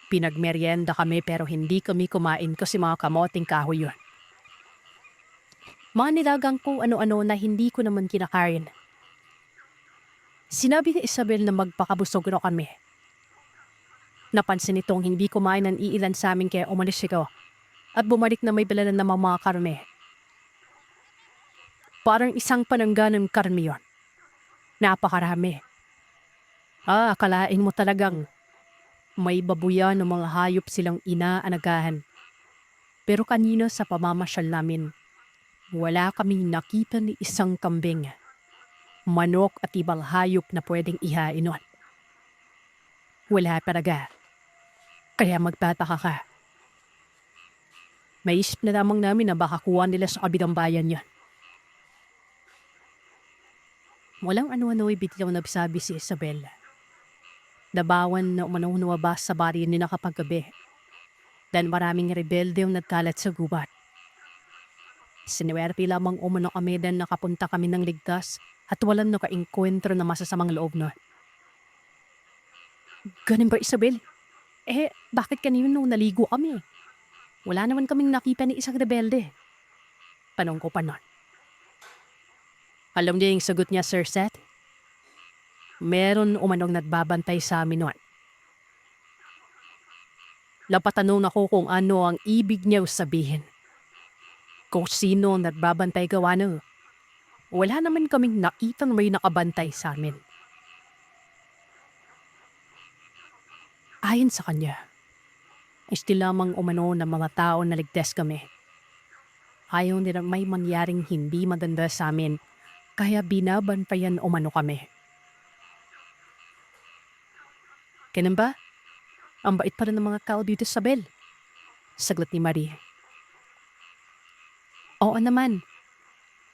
Pinagmeryenda kami pero hindi kami kumain kasi mga kamoting kahoy yun. Mga nilagang ko ano-ano na hindi ko naman kinakain. Sinabi ni Isabel na magpakabusog na kami. Napansin itong hindi kumain ng iilan sa amin kaya umalis siya at bumalik na may dala na mga karne. Parang isang panangga ng karne yun. Napakarami. Akalain mo talagang may babuyan ng mga hayop silang inaanagahan. Pero kanina sa pamamasyal namin, wala kaming nakita ni isang kambing, manok at ibang hayop na pwedeng ihain nun. Wala talaga. Kaya magtataka ka. Maisip na lamang namin na baka kuha nila sa kabilang bayan yan. Walang ano-ano biglang nagsabi si Isabel. Nabawan na umanong lumabas sa baryo nila kapag gabi. dahil maraming rebelde ang nagkalat sa gubat. Sinuwerte lamang umano kami dahil nakapunta kami ng ligtas at walang nakaengkwentro na masasamang loob na. Ganun ba, Isabel? Bakit kanina nung naligo kami? Wala naman kaming nakita ni isang rebelde. Tanong ko pa nun. Alam niya yung sagot niya, Sir Seth? Meron umanong nagbabantay sa amin nun. Napatanong ako kung ano ang ibig niya sabihin. Kung sino ang nagbabantay gawa na. Wala naman kaming nakita na may nakabantay sa amin. Ayon sa kanya, still lamang umano ng mga tao na ligtas kami. Ayaw nila may mangyaring hindi maganda sa amin, kaya binabantayan umano kami. Ganun ba? Ang bait pa rin ng mga tao dito sa Bel. Sagot ni Marie. Oo naman.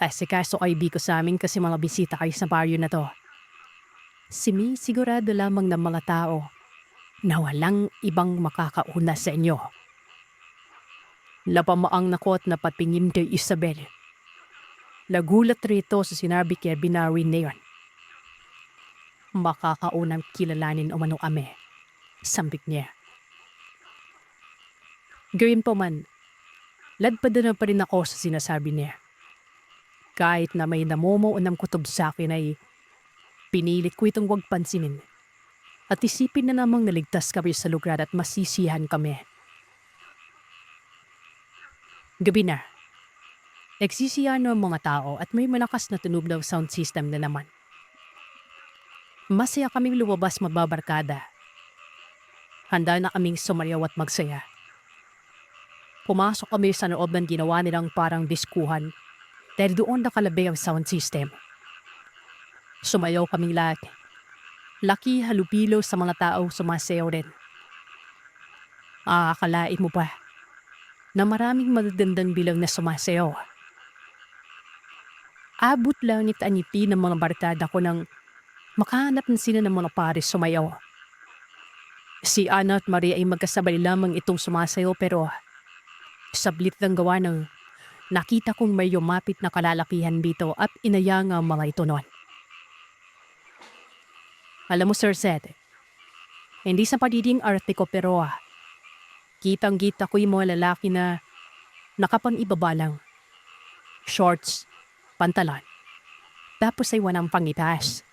Kaso IB ko sa amin kasi mga bisita kayo sa baryo na to. Sigurado lamang ng mga tao na walang ibang makakauna sa inyo. Napamaang nakot na patingin kay Isabel. Nagulat rito sa sinabi kay Binawin na yun. Makakaunang kilalanin umano kami. Sambik niya. Gawin po man, ladpad na pa rin ako sa sinasabi niya. Kahit na may namumuunang kutob sa akin ay pinilit ko itong huwag pansinin. At isipin na namang naligtas kami sa lugar at masisiyahan kami. Gabi na. Nagsisiyahan ang mga tao at may malakas na tunog ng sound system na naman. Masaya kaming lumabas mababarkada. Handa na kaming sumayaw at magsaya. Pumasok kami sa loob ng ginawa nilang parang diskuhan dahil doon nakalabi ang sound system. Sumayaw kaming lahat. Laki halupilo sa mga tao sumasayaw rin. Akalain mo pa na maraming magagandang bilang na sumasayaw. Abot langit aniti ng mga barkada ko nang makahanap na sila ng mga pares sumayaw. Si Ana at Maria ay magkasabay lamang itong sumasayaw pero sablit ng gawa ng nakita kong may yumapit na kalalakihan dito at inaya nga ang mga ito noon. Alam mo, Sir Seth, hindi sa pagiging arte ko pero kitang-kita ko yung mga lalaki na nakapang-ibaba lang. Shorts, pantalon, tapos ay walang pangitas.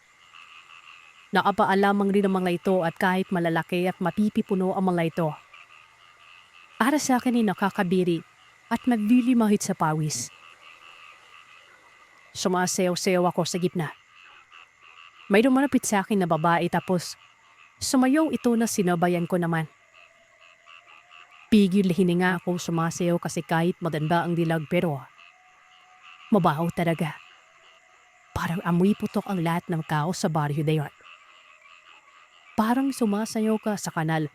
Nakapaalamang rin ang mga ito at kahit malalaki at mapipipuno ang mga ito. Para sa akin ay nakakabiri at naglilimahit sa pawis. Sumasayaw-sayaw ako sa gitna. May lumalapit sa akin na babae tapos sumayaw ito na sinabayan ko naman. Pigil hininga ako sumasayaw kasi kahit maganda ang dilag pero mabaho talaga. Parang amoy putok ang lahat ng tao sa baryo na yun. Parang sumasayaw ka sa kanal,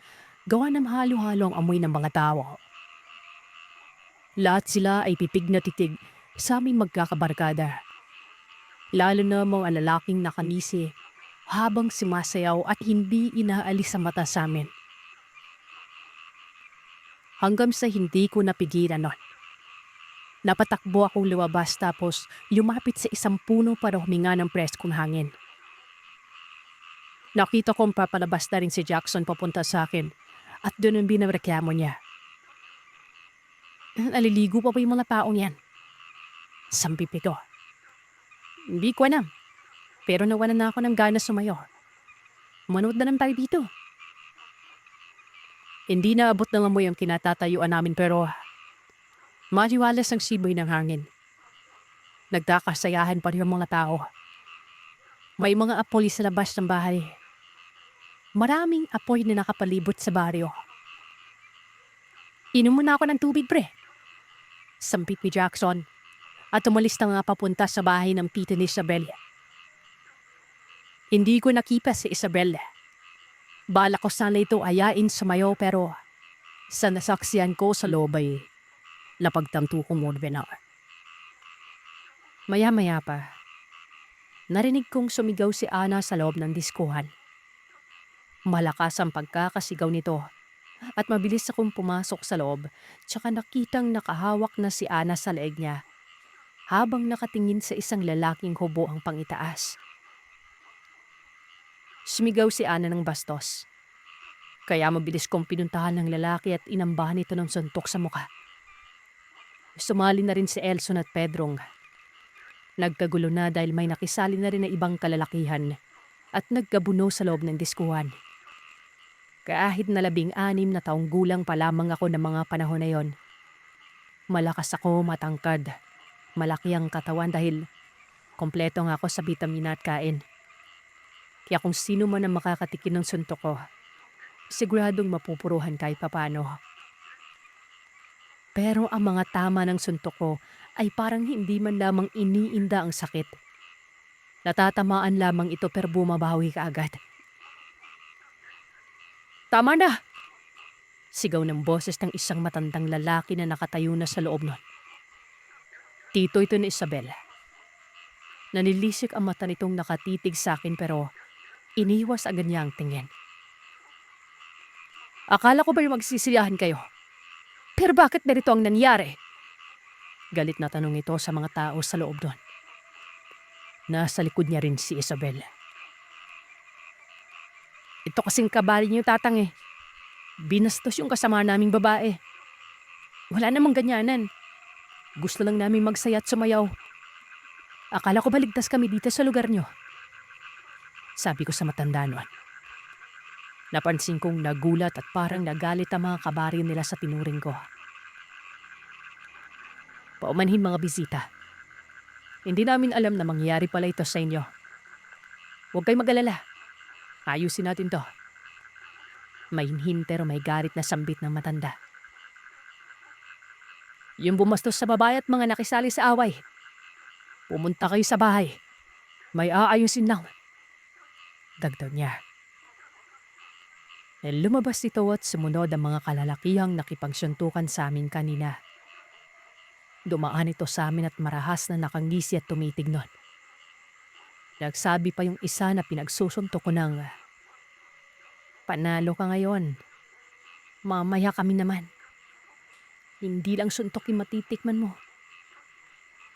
gawa ng halo-halo ang amoy ng mga tao. Lahat sila ay pipig na titig sa aming magkakabarkada. Lalo na mga lalaking nakanisi habang sumasayaw at hindi inaalis sa mata sa amin. Hanggang sa hindi ko napigilan nun. Napatakbo akong lumabas tapos lumapit sa isang puno para huminga ng preskong hangin. Nakita kong papalabas na rin si Jackson papunta sa akin at doon ang binareklamo niya. Aliligo pa ba yung mga taong yan? Sampipi ko. Hindi ko alam, pero nawalan na ako ng gana sumayo. Manood na lang tayo dito. Hindi na abot ng amoy ang kinatatayuan namin pero maliwalas ang siboy ng hangin. Nagkakasayahan pa rin ang mga tao. May mga apoy sa labas ng bahay. Maraming apoy na nakapalibot sa baryo. Inom muna ako ng tubig, pre. Sampit ni Jackson at umalis na nga papunta sa bahay ng tita ni Isabel. Hindi ko nakita si Isabel. Bala ko sana ito ayain sumayaw pero sa nasaksiyan ko sa loob ay lapagtanto ko muna na. Maya-maya pa, narinig kong sumigaw si Ana sa loob ng diskuhan. Malakas ang pagkakasigaw nito at mabilis akong pumasok sa loob tsaka nakitang nakahawak na si Ana sa leeg niya habang nakatingin sa isang lalaking hubo ang pangitaas. Sumigaw si Ana ng bastos. Kaya mabilis kong pinuntahan ng lalaki at inambahan ito ng suntok sa muka. Sumali na rin si Elson at Pedrong. Nagkagulo na dahil may nakisali na rin na ibang kalalakihan at nagkabuno sa loob ng diskuhan. Kahit na 16 na taong gulang pa lamang ako ng mga panahon na yon. Malakas ako, matangkad. Malaki ang katawan dahil kompleto nga ako sa bitamina at kain. Kaya kung sino man ang makakatikin ng suntok ko, siguradong mapupuruhan kahit papano. Pero ang mga tama ng suntok ko ay parang hindi man lamang iniinda ang sakit. Natatamaan lamang ito pero bumabawi ka agad. Tama na! Sigaw ng boses ng isang matandang lalaki na nakatayo na sa loob nun. Tito ito ni Isabel. Nanilisik ang mata nitong nakatitig sa akin pero iniwas agad niya ang tingin. Akala ko ba yung magsisiyahan kayo? Pero bakit narito ang nangyari? Galit na tanong ito sa mga tao sa loob doon. Nasa likod niya rin si Isabel. Ito kasing kabali niyo tatang eh. Binastos yung kasama naming babae. Wala namang ganyanan. Gusto lang namin magsaya at sumayaw. Akala ko baligtas kami dito sa lugar niyo. Sabi ko sa matanda noon. Napansin kong nagulat at parang nagalit ang mga kabaryo nila sa tinuring ko. Paumanhin mga bisita. Hindi namin alam na mangyayari pala ito sa inyo. Huwag kayong mag-alala. Ayusin natin to. May hinhin pero may garit na sambit ng matanda. Yung bumastos sa babae at mga nakisali sa away. Pumunta kayo sa bahay. May aayusin lang. Dagdag niya. Lumabas ito at sumunod ang mga kalalakihang nakipagsuntukan sa amin kanina. Dumaan ito sa amin at marahas na nakangisi at tumitig nun. Nagsabi pa yung isa na pinagsusuntok ko ng, panalo ka ngayon. Mamaya kami naman. Hindi lang suntok yung matitikman mo,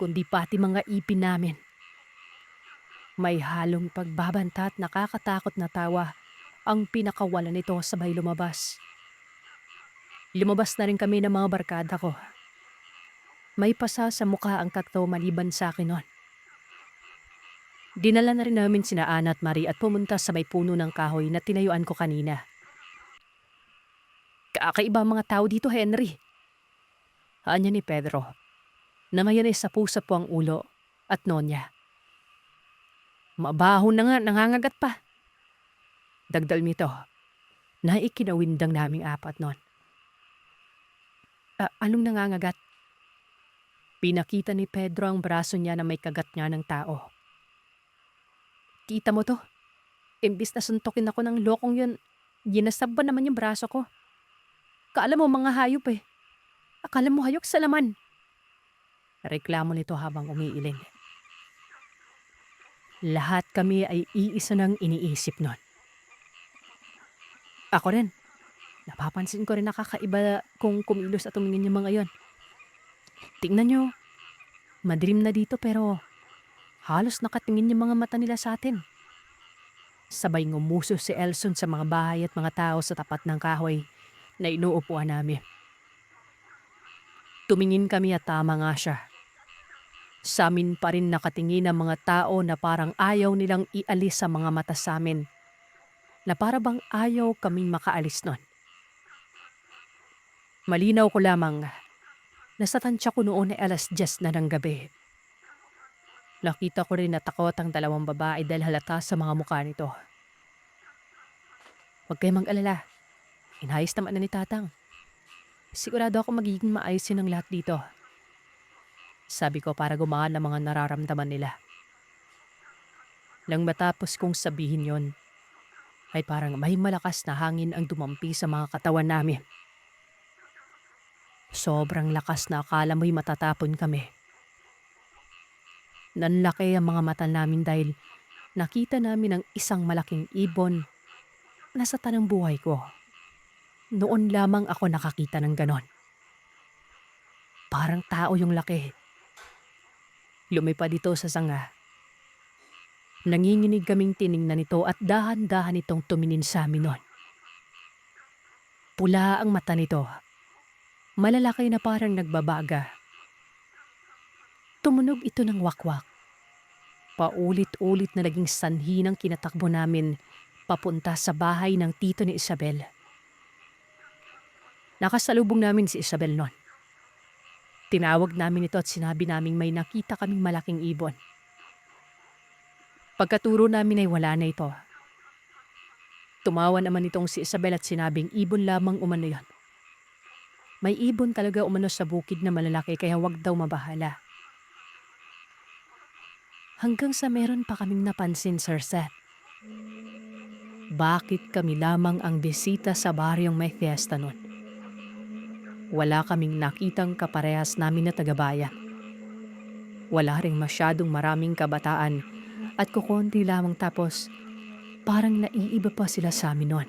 kundi pati mga ipin namin. May halong pagbabanta at nakakatakot na tawa ang pinakawalan nito sabay lumabas. Lumabas na rin kami ng mga barkada ko. May pasa sa mukha ang tatlo maliban sa akin nun. Dinala na rin namin sina Ana at Marie at pumunta sa may puno ng kahoy na tinayuan ko kanina. Kakaiba mga tao dito, Henry. Anya ni Pedro, na mayanis sa pusa po ang ulo at nonya. Mabaho na nga, nangangagat pa. Dagdal nito, na ikinawindang naming apat nun. Anong nangangagat? Pinakita ni Pedro ang braso niya na may kagat niya ng tao. Kita mo to? Imbis na suntokin ako ng lokong yun, ginasab ba naman yung braso ko? Kaala mo mga hayop eh. Akala mo hayok sa laman. Reklamo nito habang umiiling. Lahat kami ay iisa ng iniisip nun. Ako rin. Napapansin ko rin nakakaiba kung kumilos at tumingin yung mga yon. Tingnan nyo. Madilim na dito pero halos nakatingin yung mga mata nila sa atin. Sabay ngumuso si Elson sa mga bahay at mga tao sa tapat ng kahoy na inuupuan namin. Tumingin kami at tama nga siya. Sa amin pa rin nakatingin ang mga tao na parang ayaw nilang ialis sa mga mata sa amin. Na para bang ayaw kaming makaalis nun. Malinaw ko lamang, nasa tansya ko noon ay 10:00 na ng gabi. Nakita ko rin na takot ang dalawang babae dahil halata sa mga mukha nito. Huwag kayong mag-alala. Inayos naman na ni Tatang. Sigurado ako magiging maayos yun ang lahat dito. Sabi ko para gumaan ang mga nararamdaman nila. Nang matapos kong sabihin yon, ay parang may malakas na hangin ang dumampi sa mga katawan namin. Sobrang lakas na akala mo'y matatapon kami. Nanlaki ang mga mata namin dahil nakita namin ang isang malaking ibon na sa tanang buhay ko. Noon lamang ako nakakita ng ganon. Parang tao yung laki. Lumipad ito sa sanga. Nanginginig kaming tiningnan ito at dahan-dahan itong tumingin sa amin noon. Pula ang mata nito. Malalaki na parang nagbabaga. Tumunog ito ng wakwak. Paulit-ulit na naging sanhi ng kinatakbo namin papunta sa bahay ng tito ni Isabel. Nakasalubong namin si Isabel noon. Tinawag namin ito at sinabi naming may nakita kaming malaking ibon. Pagkaturo namin ay wala na ito. Tumawa naman itong si Isabel at sinabing ibon lamang umano yan. May ibon talaga umano sa bukid na malalaki kaya wag daw mabahala. Hanggang sa meron pa kaming napansin, Sir Seth. Bakit kami lamang ang bisita sa baryong may fiesta nun? Wala kaming nakitang kaparehas namin na tagabayan. Wala ring masyadong maraming kabataan at kukonti lamang tapos parang naiiba pa sila sa amin nun.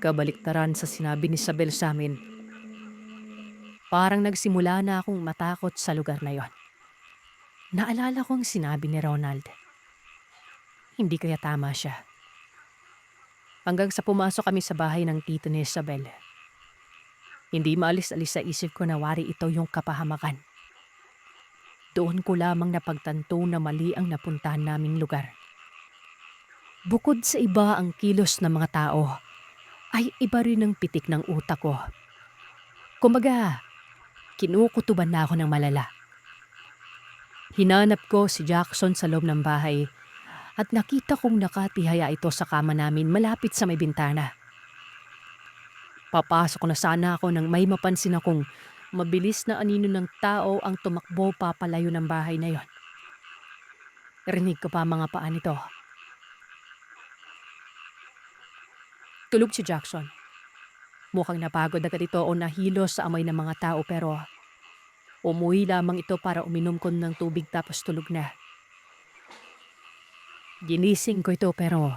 Kabaliktaran sa sinabi ni Isabel sa amin. Parang nagsimula na akong matakot sa lugar na yon. Naalala ko ang sinabi ni Ronald. Hindi kaya tama siya. Hanggang sa pumasok kami sa bahay ng tito ni Isabel. Hindi maalis-alis sa isip ko na wari ito yung kapahamakan. Doon ko lamang napagtanto na mali ang napuntahan naming lugar. Bukod sa iba ang kilos ng mga tao, ay iba rin ang pitik ng utak ko. Kumbaga, kinukutuban na ako ng malala. Hinanap ko si Jackson sa loob ng bahay at nakita kong nakatihaya ito sa kama namin malapit sa may bintana. Papasok na sana ako nang may mapansin akong mabilis na anino ng tao ang tumakbo papalayo ng bahay na yon. Rinig ko pa mga paa nito. Tulog si Jackson. Mukhang napagod agad ito o nahilo sa amoy ng mga tao pero umuwi lamang ito para uminom ko ng tubig tapos tulog na. Ginising ko ito pero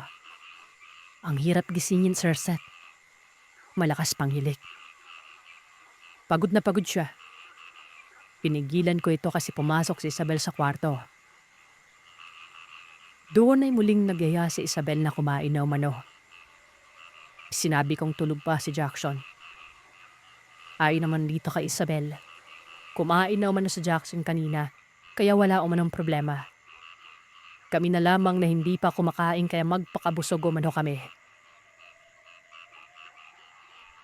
ang hirap gisingin, Sir Seth. Malakas pang hilik. Pagod na pagod siya. Pinigilan ko ito kasi pumasok si Isabel sa kwarto. Doon ay muling nagyaya si Isabel na kumain na umano. Sinabi kong tulog pa si Jackson. Ay naman dito kay Isabel. Kumain na umano sa Jackson kanina, kaya wala umanong problema. Kami na lamang na hindi pa kumakain kaya magpakabusog umano kami.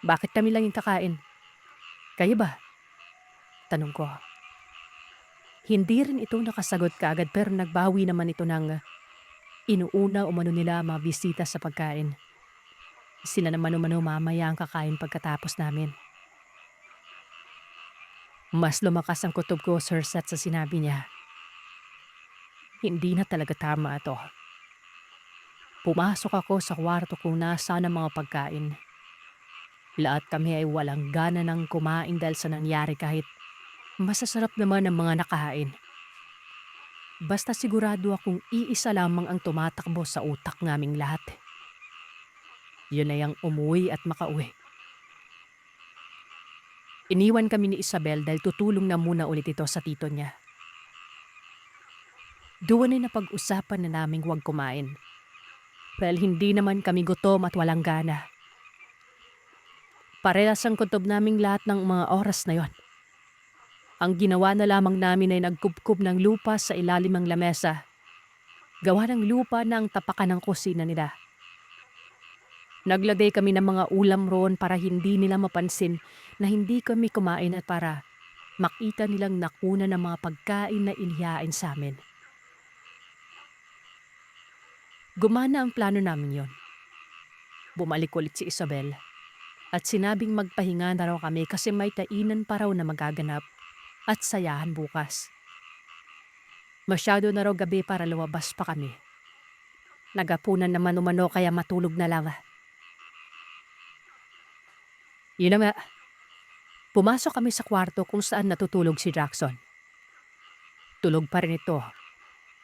Bakit kami lang yung kakain? Kayo ba? Tanong ko. Hindi rin ito nakasagot kaagad pero nagbawi naman ito ng inuuna umano nila mga bisita sa pagkain. Sila naman umano mamaya ang kakain pagkatapos namin. Mas lumakas ang kutob ko, Sir Seth, sa sinabi niya. Hindi na talaga tama ito. Pumasok ako sa kwarto kung nasaan ang mga pagkain. Lahat kami ay walang gana ng kumain dahil sa nangyari kahit masasarap naman ang mga nakahain. Basta sigurado akong iisa lamang ang tumatakbo sa utak naming lahat. Yun ay ang umuwi at makauwi. Iniwan kami ni Isabel dahil tutulong na muna ulit ito sa tito niya. Doon ay napag-usapan na naming huwag kumain. Dahil hindi naman kami gutom at walang gana. Parehas ang kutob naming lahat ng mga oras na yon. Ang ginawa na lamang namin ay nagkubkob ng lupa sa ilalim ng lamesa. Gawa ng lupa na ang tapakan ng kusina nila. Naglagay kami ng mga ulam roon para hindi nila mapansin na hindi kami kumain at para makita nilang nakuna ng mga pagkain na inihain sa amin. Gumana ang plano namin yon. Bumalik ulit si Isabel at sinabing magpahinga na raw kami kasi may kainan pa raw na magaganap at sayahan bukas. Masyado na raw gabi para lumabas pa kami. Nagapunan naman umano kaya matulog na lang. Yun na nga, pumasok kami sa kwarto kung saan natutulog si Jackson. Tulog pa rin ito.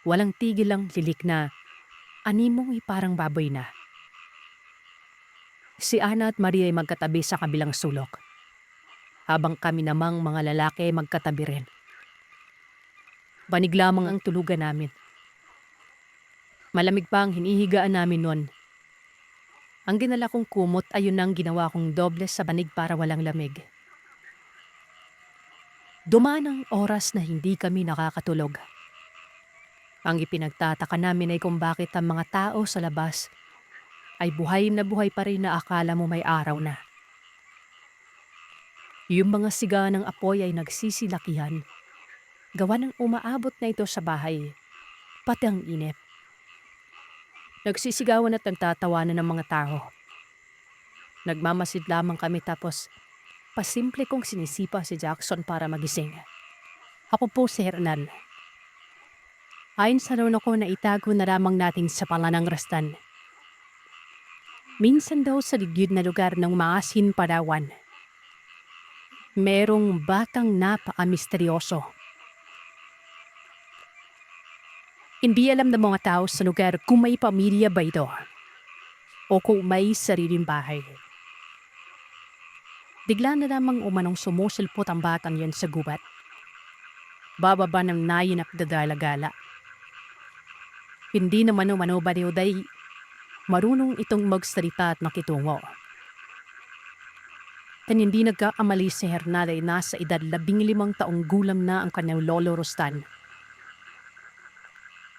Walang tigil ang lilik na animong parang baboy na. Si Ana at Maria ay magkatabi sa kabilang sulok, habang kami namang mga lalaki ay magkatabi rin. Banig lamang ang tulugan namin. Malamig pa ang hinihigaan namin noon. Ang ginala kong kumot ay yun ang ginawa kong doble sa banig para walang lamig. Dumaan ang oras na hindi kami nakakatulog. Ang ipinagtataka namin ay kung bakit ang mga tao sa labas ay buhay na buhay pa rin na akala mo may araw na. Yung mga siga ng apoy ay nagsisilakihan. Gawa ng umaabot na ito sa bahay, pati ang inip. Nagsisigawan at nagtatawanan ng mga tao. Nagmamasid lamang kami tapos pasimple kong sinisipa si Jackson para magising. Ako po si Hernan. Ayon sa noon ako na itago na lamang natin sa pangalang Rastan. Minsan daw sa ligid na lugar ng Maasin, Palawan, merong batang napaka-misteryoso. Hindi alam ng mga tao sa lugar kung may pamilya ba ito o kung may sariling bahay. Bigla na lamang umanong sumusulpot ang batang yan sa gubat. Bababa ng nayin at dadala-gala. Hindi naman umano baliwday, marunong itong magsalita at makitungo. At hindi nagkaamali si Hernan ay nasa edad 15 taong gulang na ang kanyang lolo Rustan.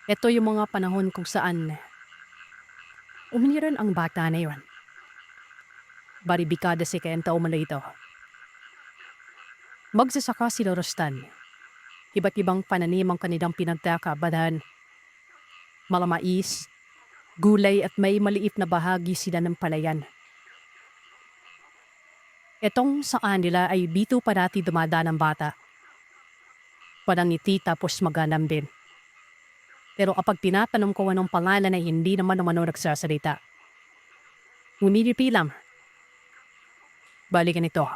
Ito yung mga panahon kung saan uminiran ang bata na yun. Baribikada si Kenta umano ito. Magsasaka si Rustan. Iba't ibang pananim ang kanilang pinagkakaabalahan. Malamais, gulay at may maliit na bahagi sila ng palayan. Etong sa kanila ay dito parati dumadaan ang bata. Panangiti tapos maganam din. Pero kapag tinatanong ko anong pangalan ay hindi naman nagsasalita. Umilipi lang. Balikan ito.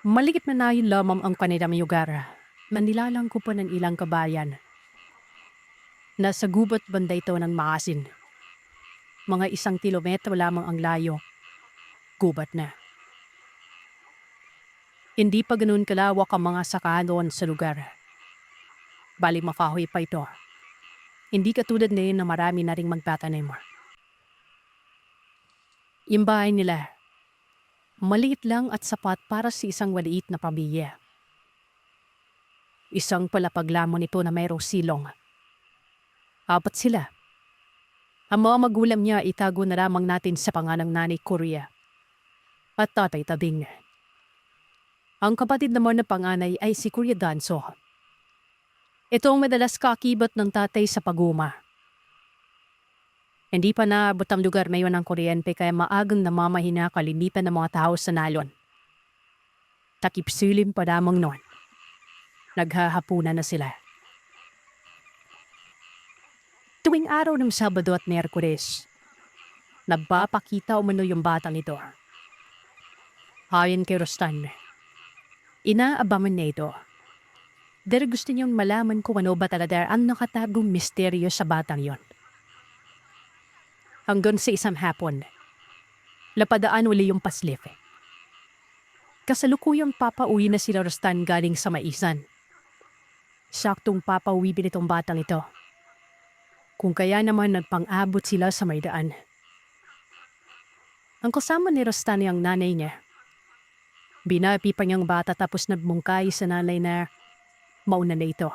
Maligit na nahin lamang ang kanilang lugar. Manilalang ko pa ng ilang kabayan. Nasa gubat banda ito ng Maasin. Mga 1 kilometro lamang ang layo. Gubat na. Hindi pa ganoon kalawak ang mga saka doon sa lugar. Bali makahoy pa ito. Hindi katulad ngayon na marami na ring magtatanim. Yung bahay nila, maliit lang at sapat para sa isang maliit na pamilya. Isang palapag lamang ito na mayroong silong. 4 sila. Ang mga magulang niya itago na lamang natin sa pangalang Nanay Korea at Tatay Tabing. Ang kapatid naman na panganay ay si Kuya Danso. Ito ang madalas kakibat ng tatay sa paguma. Hindi pa naabot ang lugar mayon ng kuryente kaya maagang namamahina kalimitan ng mga tao sa nalon. Takip-silim pa lamang noon. Naghahapunan na sila. Tuwing araw ng Sabado at Miyerkules, nagpapakita umano yung batang ito. Ayon kay Rustan, inaabangan niya ito. Dahil gusto niyang malaman kung ano ba talaga ang nakatagong misteryo sa batang yon. Hanggang sa isang hapon, lapadaan uli yung paslip. Kasalukuyang papauwi na sila Rustan galing sa Maisan. Saktong papauwi din itong batang ito. Kung kaya naman nagpang-abot sila sa may daan. Ang kasama ni Rustan ay ang nanay niya. Binapi pa niyang bata tapos nagmungkay sa nanay na mauna na ito.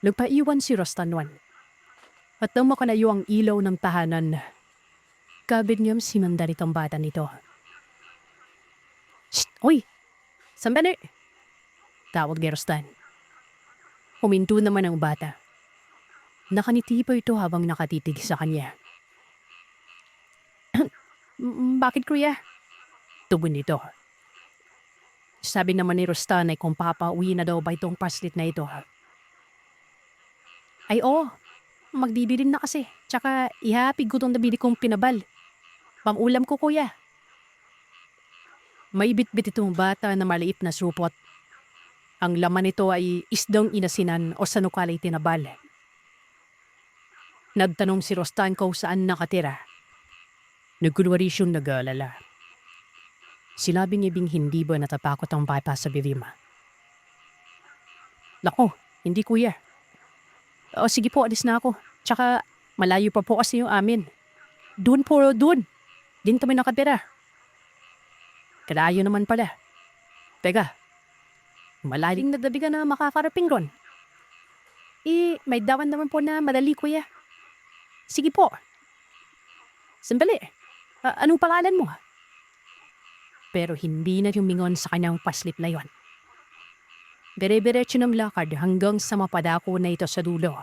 Nagpaiwan si Rustan noon. At nang makalayo ang ilaw ng tahanan, kabid niyang sinundalit ang bata nito. Shh! Hoy! Sambani! Tawag ni Rustan. Huminto naman ang bata. Nakaniti pa ito habang nakatitig sa kanya. Bakit kuya? Tubon nito. Sabi naman ni Rustan ay kung papauwi na daw ba itong paslit na ito. Ay oo, magdidilim na kasi. Tsaka ihapig ko itong nabili kong pinabal. Pang-ulam ko kuya. May bitbit itong bata na maliit na supot. Ang laman nito ay isdang inasinan o sanukalay tinabal. Nagtanong si Rustan kung saan nakatira. Nagkunwari siyang nag-aalala. Sinabi niya bing hindi ba natatakot ang bata sa birima. Nako, hindi kuya. O sige po, alis na ako. Tsaka malayo pa po kasi yung amin. Doon po, doon. Din kami nakatira. Kalayo naman pala. Teka, malaling na dabi ka na makakarating ron. May dawan naman po na madali kuya. Sige po. Sandali. Anong pangalan mo? Pero hindi na yumingon sa kanyang paslip na yon. Bere-beretso ng lakad hanggang sa mapadako na ito sa dulo.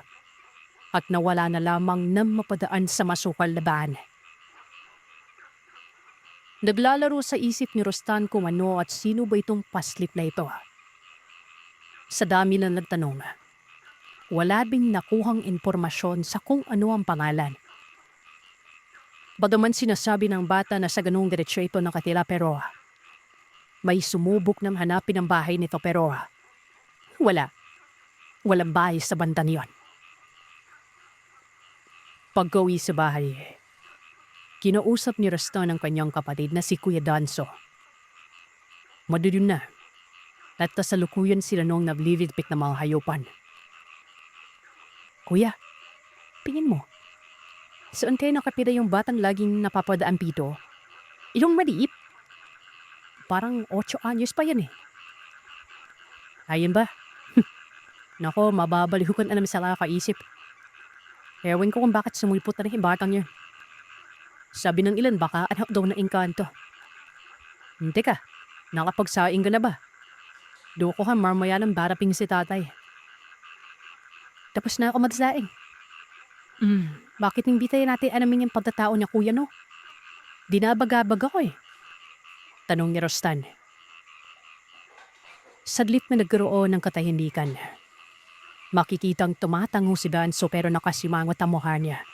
At nawala na lamang na mapadaan sa masukal na bahan. Naglalaro sa isip ni Rostan kung ano at sino ba itong paslip na ito. Sa dami na nagtanong, wala bing nakuhang impormasyon sa kung ano ang pangalan. Bagaman sinasabi ng bata na sa ganung diretsyo ito nakatira pero may sumubok ng hanapin ang bahay nito pero walang bahay sa banda niyon. Pagka-uwi sa bahay, kinausap ni Rostan ang kanyang kapatid na si Kuya Danso. Madilim na at kasalukuyan sila noong naglilidpik ng mga hayupan. Kuya, pingin mo, saan kayo nakapira yung batang laging napapadaan pito? Yung maliit? Parang 8 anyos pa yan eh. Ayun ba? Nako, mababalihukan na naman sa kakaisip. Ewan ko kung bakit sumulpot na rin yung batang yun. Sabi ng ilan baka anak daw na engkanto. Teka, nakapagsaing ka na ba? Doon ko marmaya ng baraping si tatay. Tapos na ako magsaing. Bakit hindi tayo natin alamin yung pagkatao niya kuya no? Dinabagabag ako eh. Tanong ni Rostan. Sadlit na nagkaroon ng katahimikan. Makikitang tumatango si Danso pero nakasimangot ang mukha niya.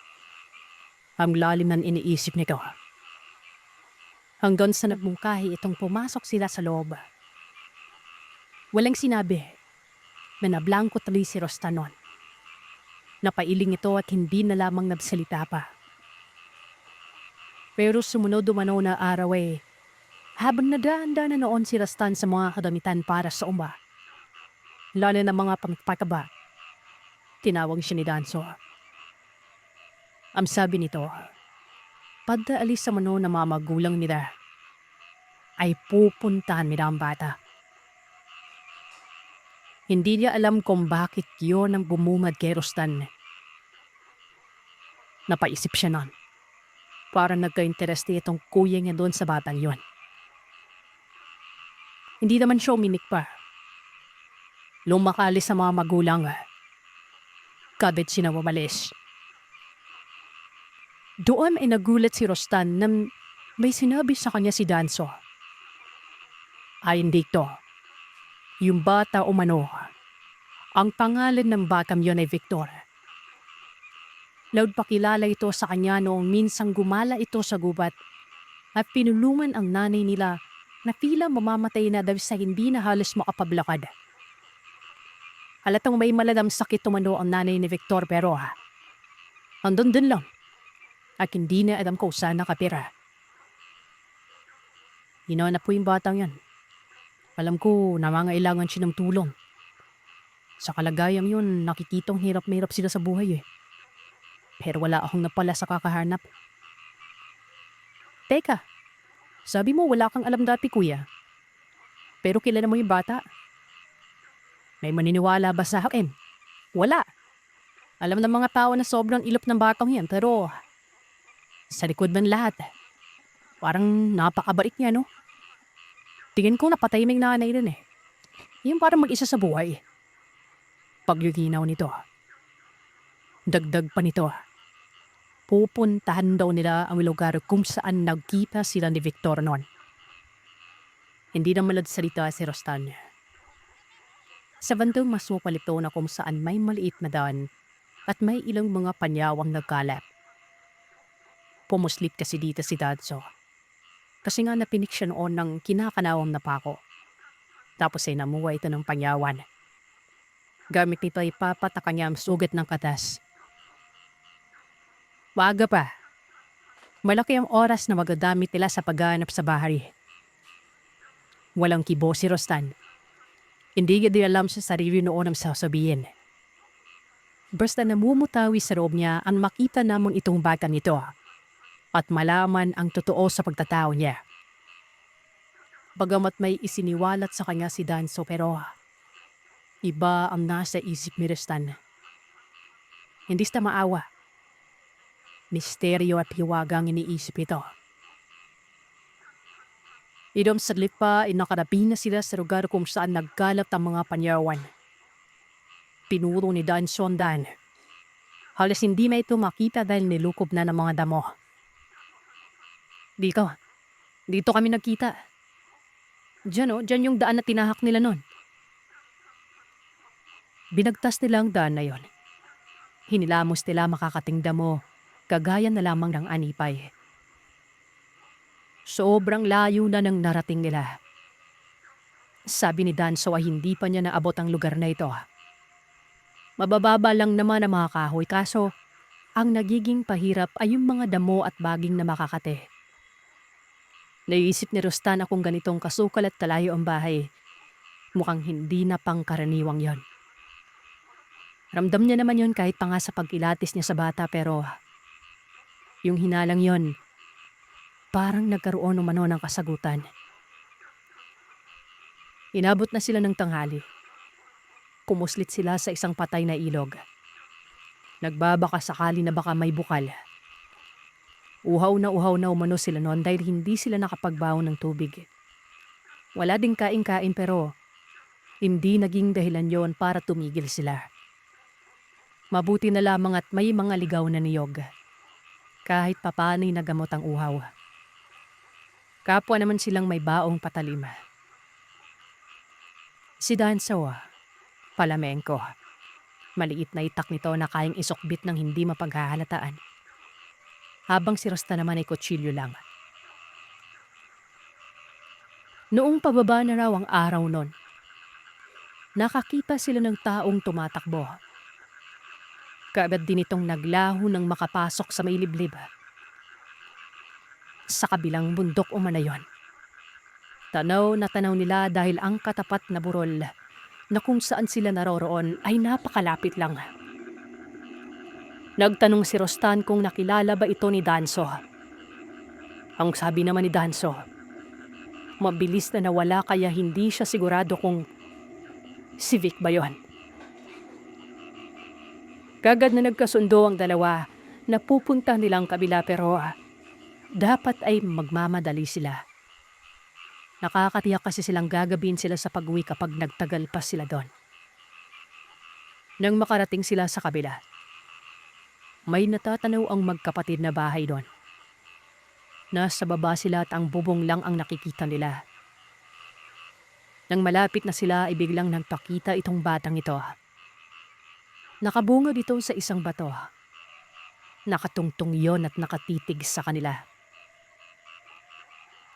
Ang lalim ng iniisip nito. Hanggang sa nagmungkahi itong pumasok sila sa loob. Walang sinabi na nablangko tuloy si Rostan noon. Napailing ito at hindi na lamang nagsalita pa. Pero sumunod dumanaw na araw habang nadaan-daan na noon si Rostan sa mga kadamitan para sa umba. Lalo na mga pangpakaba. Tinawag siya ni Danso. Ang sabi nito, pagdaalis sa mano ng mga magulang nila, ay pupuntahan nila ang bata. Hindi niya alam kung bakit yun ang bumungad kay Rostan. Napaisip siya nun. Parang nagka-interest itong kuya niya doon sa batang yun. Hindi naman siya uminik pa. Lumakali sa mga magulang. Kabit siya na umalis. Doon ay nagulat si Rostan na may sinabi sa kanya si Danso. Ayon dito, yung bata umano, ang pangalan ng batang yun ay Victor. Laud pakilala ito sa kanya noong minsang gumala ito sa gubat at pinulungan ang nanay nila na tila mamamatay na dahil sa hindi na halos makapablakad. Halatang may maladang sakit umano ang nanay ni Victor pero andun din lang at hindi na alam kung saan nakapira. Hinahanap po yung batang yan. Alam ko nangangailangan siya ng tulong. Sa kalagayang yun, nakikitang hirap-hirap sila sa buhay Pero wala akong napala sa kakahanap. Teka, sabi mo wala kang alam dati kuya. Pero kilala mo yung bata. May maniniwala ba sa akin? Wala. Alam ng mga tao na sobrang ilop ng batang yan pero sa likod ng lahat, parang napakabait niya no? Tingin ko napatay may nanay rin Yung parang mag-isa sa buhay. Pagyuginaw nito. Dagdag pa nito. Pupuntahan daw nila ang lugar kung saan nagkita sila ni Victor noon. Hindi na malagsalita si Rostan. Sa bandang masukal ito na kung saan may maliit na daan at may ilang mga panyawang nagkalap. Pumuslit kasi dito si Danso. Kasi nga napinik siya noon ng kinakanawang na pako. Tapos ay namuha ito ng panyawan. Gamit nito ay papatakan niya ang sugat ng katas. Maaga pa. Malaki ang oras na magagamit nila sa paghahanap sa bahay. Walang kibo si Rostan. Hindi niya din alam sa sarili noon ang sasabihin. Basta namumutawi sa loob niya ang makita namang itong batang ito at malaman ang totoo sa pagtatao niya. Bagamat may isiniwalat sa kanya si Danso pero iba ang nasa isip ni Rostan. Hindi siya maawa. Misteryo at hiwagang iniisip ito. Idom saglit pa ay nakarating na sila sa lugar kung saan nagkalap ang mga panyawan. Pinuro ni Danso ang daan. Halos hindi na ito makita dahil nilukob na ng mga damo. Dito kami nagkita. Diyan yung daan na tinahak nila nun. Binagtas nila ang daan na yon. Hinilamos nila makakating damo, kagaya na lamang ng anipay. Sobrang layo na ng narating nila. Sabi ni Danso ay hindi pa niya naabot ang lugar na ito. Mabababa lang naman ang mga kahoy kaso ang nagiging pahirap ay yung mga damo at baging na makakate. Naisip ni Rostan na kung ganitong kasukal at kalayo ang bahay, mukhang hindi na pangkaraniwang yon. Ramdam niya naman yon kahit pa nga sa pagkilatis niya sa bata pero yung hinalang yon, parang nagkaroon umano ng kasagutan. Inabot na sila ng tanghali. Kumuslit sila sa isang patay na ilog. Nagbabaka sakali na baka may bukal. Uhaw na umano sila noon dahil hindi sila nakapagbaon ng tubig. Wala ding kain-kain pero hindi naging dahilan yon para tumigil sila. Mabuti na lamang at may mga ligaw na niyog. Kahit papanay nagamot ang uhaw. Kapwa naman silang may baong patalim. Si Danso, palamengko. Maliit na itak nito na kayang isokbit ng hindi mapaghahalataan. Habang si Rosta naman ay kutsilyo lang. Noong pababa na raw ang araw nun, nakakita sila ng taong tumatakbo. Kaagad din itong naglaho nang makapasok sa may liblib. Sa kabilang bundok umana yon. Tanaw na tanaw nila dahil ang katapat na burol na kung saan sila naroroon ay napakalapit lang. Nagtanong si Rostan kung nakilala ba ito ni Danso. Ang sabi naman ni Danso, mabilis na nawala kaya hindi siya sigurado kung si Vic ba yon. Kagad na nagkasundo ang dalawa na pupunta nilang kabila pero dapat ay magmamadali sila. Nakakatiyak kasi silang gagabin sila sa pag-uwi kapag nagtagal pa sila doon. Nang makarating sila sa kabila, may natatanaw ang magkapatid na bahay doon. Nasa baba sila at ang bubong lang ang nakikita nila. Nang malapit na sila ay biglang nagpakita itong batang ito. Nakabungad ito sa isang bato. Nakatungtong yon at nakatitig sa kanila.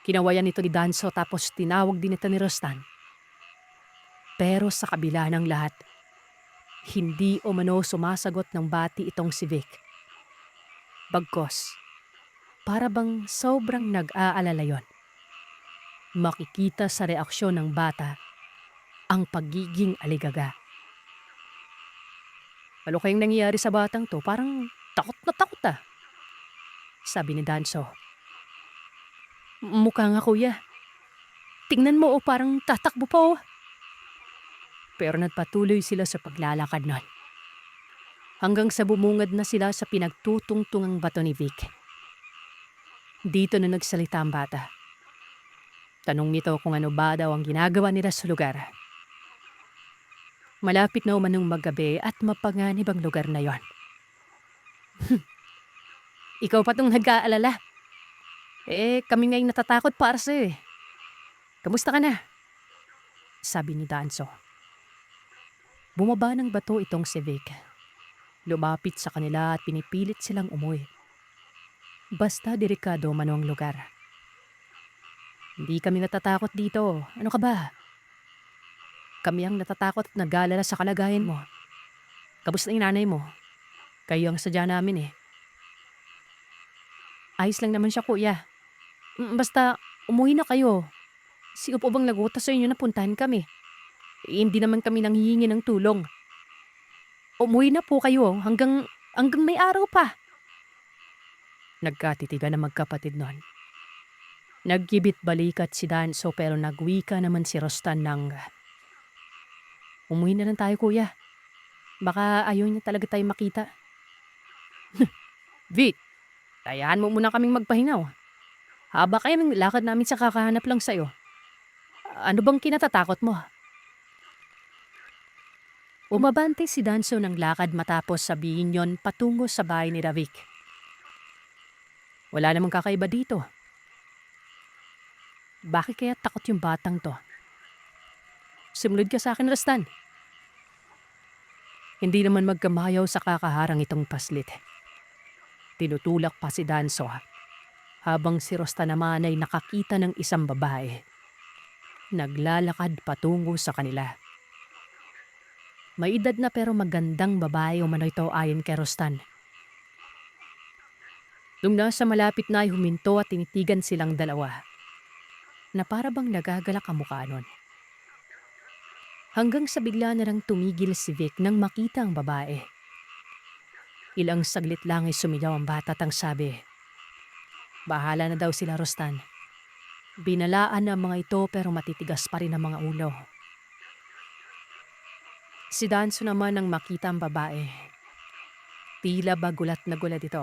Kinawayan ito ni Danso tapos tinawag din ito ni Rostan. Pero sa kabila ng lahat, hindi umano sumasagot ng bati itong si Vic. Bagkos, para bang sobrang nag-aalala yon. Makikita sa reaksyon ng bata ang pagiging aligaga. Ano kayong nangyayari sa batang to? Parang takot na takot ah. Sabi ni Danso. Mukha nga kuya. Tingnan mo parang tatakbo pa oh. Pero nagpatuloy sila sa paglalakad nun. Hanggang sa bumungad na sila sa pinagtutungtungang bato ni Vic. Dito na nagsalita ang bata. Tanong nito kung ano ba daw ang ginagawa nila sa lugar. Malapit na umanong maggabi at mapanganib ang lugar na yon. Ikaw pa tong nag-aalala. Kami ngayong natatakot para sa'yo eh. Kamusta ka na? Sabi ni Danso. Bumaba ng bato itong si Vic. Lumapit sa kanila at pinipilit silang umuwi. Basta delikado man ang lugar. Hindi kami natatakot dito. Ano ka ba? Kami ang natatakot at nag-aalala sa kalagayan mo. Kamusta yung nanay mo? Kayo ang sadya namin eh. Ayos lang naman siya kuya. Basta umuwi na kayo. Si Upo bang nagutos sa inyo na puntahan kami? Hindi naman kami nanghihingi ng tulong. Umuwi na po kayo hanggang may araw pa. Nagkatitigan na magkapatid noon. Nagkibit balikat si Danso pero nagwika naman si Rostan ng, umuwi na lang tayo kuya. Baka ayaw niya talaga tayo makita. Vic, tayaan mo muna kaming magpahingaw. Haba kayo ng lakad namin sa kakahanap lang sa'yo. Ano bang kinatatakot mo? Umabante si Danso ng lakad matapos sabihin yon patungo sa bahay ni Vic. Wala namang kakaiba dito. Bakit kaya takot yung batang to? Sumunod ka sa akin, Rastan. Hindi naman magkamayaw sa kakaharang itong paslit. Tinutulak pa si Danso habang si Rostan naman ay nakakita ng isang babae. Naglalakad patungo sa kanila. May edad na pero magandang babae umano ito ayon kay Rostan. Nung nasa malapit na ay huminto at tinitigan silang dalawa na para bang nagagalak ang mukha nun. Hanggang sa bigla na lang tumigil si Vic nang makita ang babae. Ilang saglit lang ay sumigaw ang bata at ang sabi, bahala na daw sila Rostan. Binalaan ang mga ito pero matitigas pa rin ang mga ulo. Si Danso naman nang makita ang babae. Tila ba gulat na gulat ito.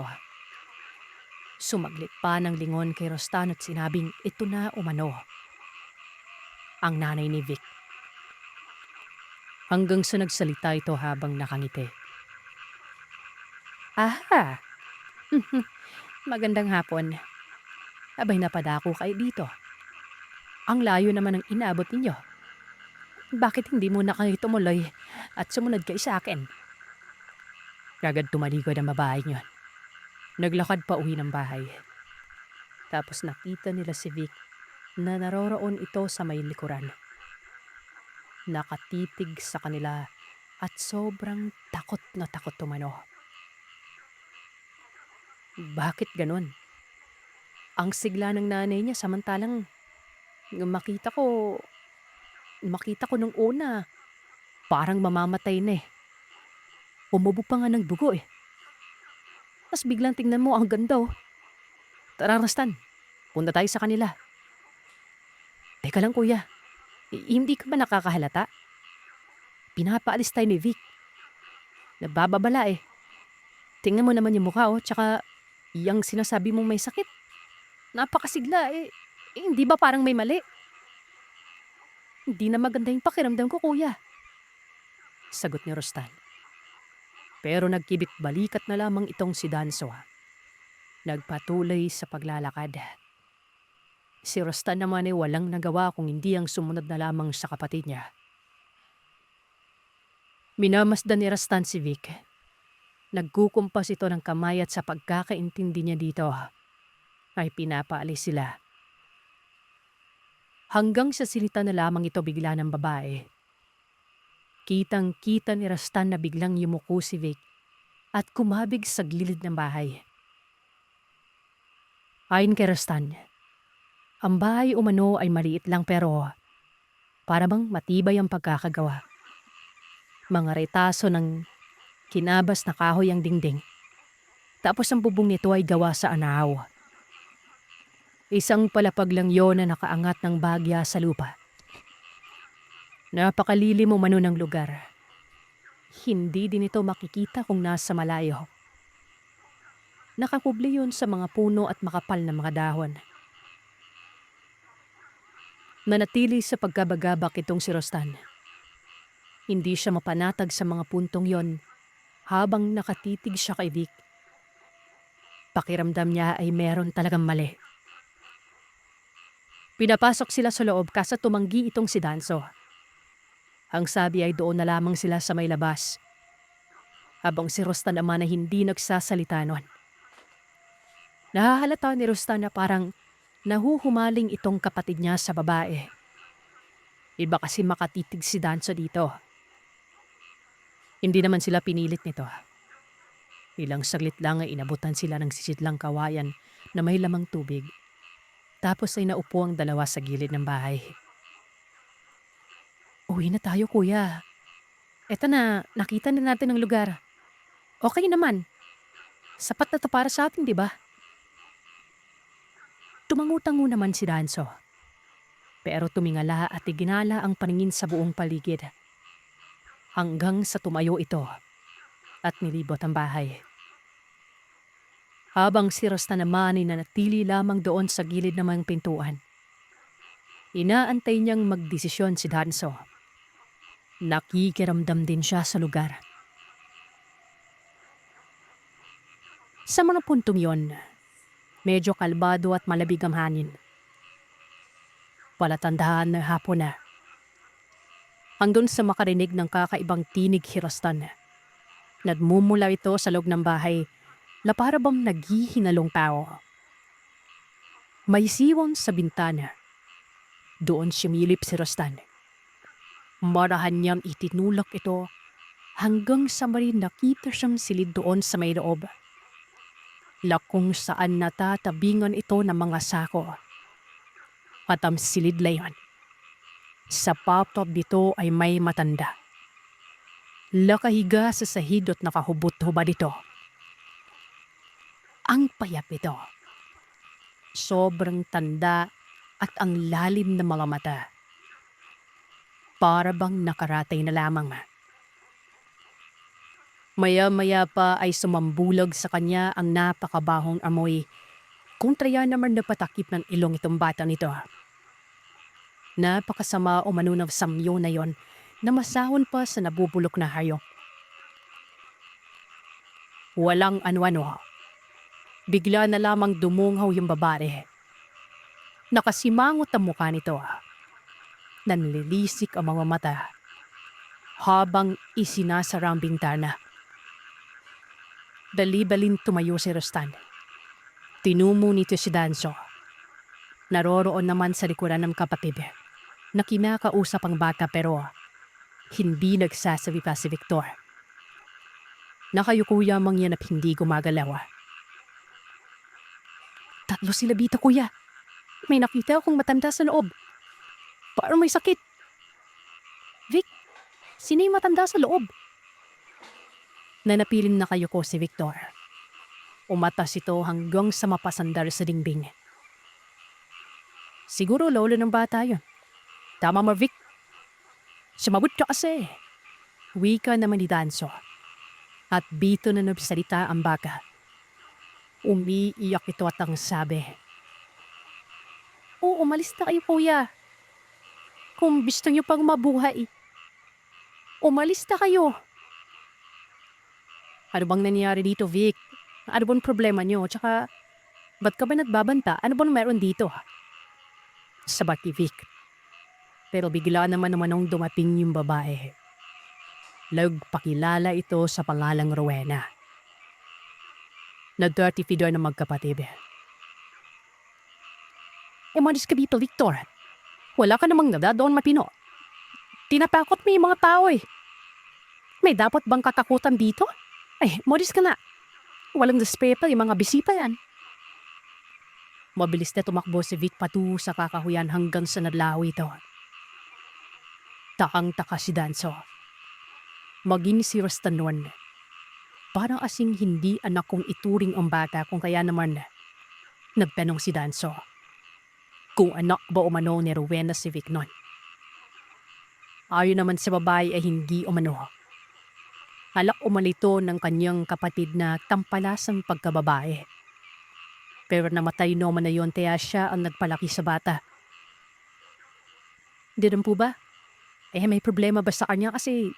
Sumaglit pa ng lingon kay Rostan at sinabing ito na umano ang nanay ni Vic. Hanggang sa nagsalita ito habang nakangiti. Aha! Magandang hapon. Abay napadako kayo dito. Ang layo naman ng inaabot ninyo. Bakit hindi mo na kayo tumuloy at sumunod kayo sa akin? Kagad tumalikod ang babaeng yun. Naglakad pa uwi ng bahay. Tapos nakita nila si Vic na naroroon ito sa may likuran. Nakatitig sa kanila at sobrang takot na takot umano. Bakit ganun? Ang sigla ng nanay niya samantalang makita ko nung una parang mamamatay na eh. Umubo pa nga ng dugo eh. Tapos biglang tingnan mo ang ganda oh. Tara Rastan, punta tayo sa kanila. Teka lang kuya, hindi ka ba nakakahalata? Pinapaalis tayo ni Vic. Nabababala eh. Tingnan mo naman yung mukha oh, tsaka yung sinasabi mong may sakit. Napakasigla eh. Hindi ba parang may mali? Hindi na maganda yung pakiramdam ko kuya. Sagot ni Rostan. Pero nagkibit balikat na lamang itong si Danso. Nagpatuloy sa paglalakad. Si Rostan naman ay walang nagawa kung hindi ang sumunod na lamang sa kapatid niya. Minamasdan ni Rostan si Vic. Nagkukumpas ito ng kamay at sa pagkakaintindi niya dito ay pinapaalis sila. Hanggang sa silita na lamang ito bigla ng babae. Kitang-kita ni Rastan na biglang yumuko si Vic at kumabig sa gilid ng bahay. Ayon kay Rastan, ang bahay umano ay maliit lang pero para bang matibay ang pagkakagawa. Mga retaso ng kinabas na kahoy ang dingding. Tapos ang bubong nito ay gawa sa anahaw. Isang palapag lang yon na nakaangat ng bagya sa lupa. Napakalilim umano ng lugar. Hindi din ito makikita kung nasa malayo. Nakakubli yun sa mga puno at makapal na mga dahon. Nanatili sa pagkabagabak itong si Rostan. Hindi siya mapanatag sa mga puntong yon habang nakatitig siya kay Vic. Pakiramdam niya ay meron talagang mali. Pinapasok sila sa loob kasa tumanggi itong si Danso. Ang sabi ay doon na lamang sila sa may labas. Habang si Rostan naman ay hindi nagsasalita nun. Nahahalata ni Rostan na parang nahuhumaling itong kapatid niya sa babae. Iba kasi makatitig si Danso dito. Hindi naman sila pinilit nito. Ilang saglit lang ay inabutan sila ng sisidlang kawayan na may lamang tubig. Tapos ay naupo ang dalawa sa gilid ng bahay. Uwi na tayo, kuya. Eto na, nakita na natin ang lugar. Okay naman. Sapat na to para sa atin, di ba? Tumangutango naman si Danso. Pero tumingala at iginala ang paningin sa buong paligid. Hanggang sa tumayo ito at nilibot ang bahay. Habang si Rosta naman ay nanatili lamang doon sa gilid ng mga pintuan. Inaantay niyang magdesisyon si Danso. Nakikiramdam din siya sa lugar. Sa mga puntong yon, medyo kalbado at malabig ang hangin. Palatandaan na hapon na. Hanggang sa makarinig ng kakaibang tinig hirastan. Nagmumula ito sa loob ng bahay na para bang naghihinalong tao. May siwang sa bintana. Doon sumilip si Rostan. Marahan niyang itinulak ito hanggang sa marin nakita siyang silid doon sa may loob. Kung saan natatabingan ito ng mga sako. At ang silid layon. Sa paptop dito ay may matanda. Lakahiga sa sahid at nakahubot-hubad ito. Ang payap ito. Sobrang tanda at ang lalim ng mga mata. Para bang nakaratay na lamang. Maya-maya pa ay sumambulag sa kanya ang napakabahong amoy. Kontraya naman napatakip ng ilong itong bata nito. Napakasama o manunaw samyo na yon na masahon pa sa nabubulok na hayop. Walang ano-ano. Bigla na lamang dumunghaw yung babae. Nakasimangot ang mukha nito. Nanlilisik ang mga mata habang isinasara ang bintana. Dali-balin tumayo si Rostan. Tinumo nito si Danso. Naroroon naman sa likuran ng kapatid na kinakausap ang bata pero hindi nagsasabi pa si Victor. Nakayuko yamang yan at hindi gumagalaw. Tatlo sila bita, kuya. May nakita akong matanda sa loob. Parang may sakit. Vic, sino yung matanda sa loob? Nanapilin na kayuko si Victor. Umatas ito hanggang sa mapasandar sa dingbing. Siguro lolo ng bata yun. Tama mo, Vic. Sumabot ka kasi. Wika naman ni Danso. At bito na nagsalita ang baka. Umiiyak ito at ang sabi. Oo, umalis na kayo, kuya. Kung gusto niyo pang mabuhay, umalis na kayo. Ano bang nangyari dito, Vic? Ano bang problema niyo? Tsaka, ba't ka ba nagbabanta? Ano bang meron dito? Sabat ni Vic. Pero bigla naman dumating yung babae. Nagpakilala ito sa pangalang Rowena. Na dirty figure ng magkapatid. Manis ka dito, Victor. Wala ka namang nadadoon mapino. Tinapakot mo yung mga tao eh. May dapat bang katakutan dito? Ay, manis ka na. Walang despeto yung mga bisita yan. Mabilis na tumakbo si Vic patungo sa kakahuyan hanggang sa nadlaw ito. Takang-taka si Danso. Maging si Rostanon. Parang asing hindi anak kong ituring ang bata kung kaya naman nagtanong si Danso. Kung anak ba umano ni Rowena si Vic nun. Ayon naman sa babae ay hindi umano. Alak umalito ng kanyang kapatid na tampalasang pagkababae. Pero namatay naman na yon kaya siya ang nagpalaki sa bata. Di rin po ba? May problema ba sa kanya kasi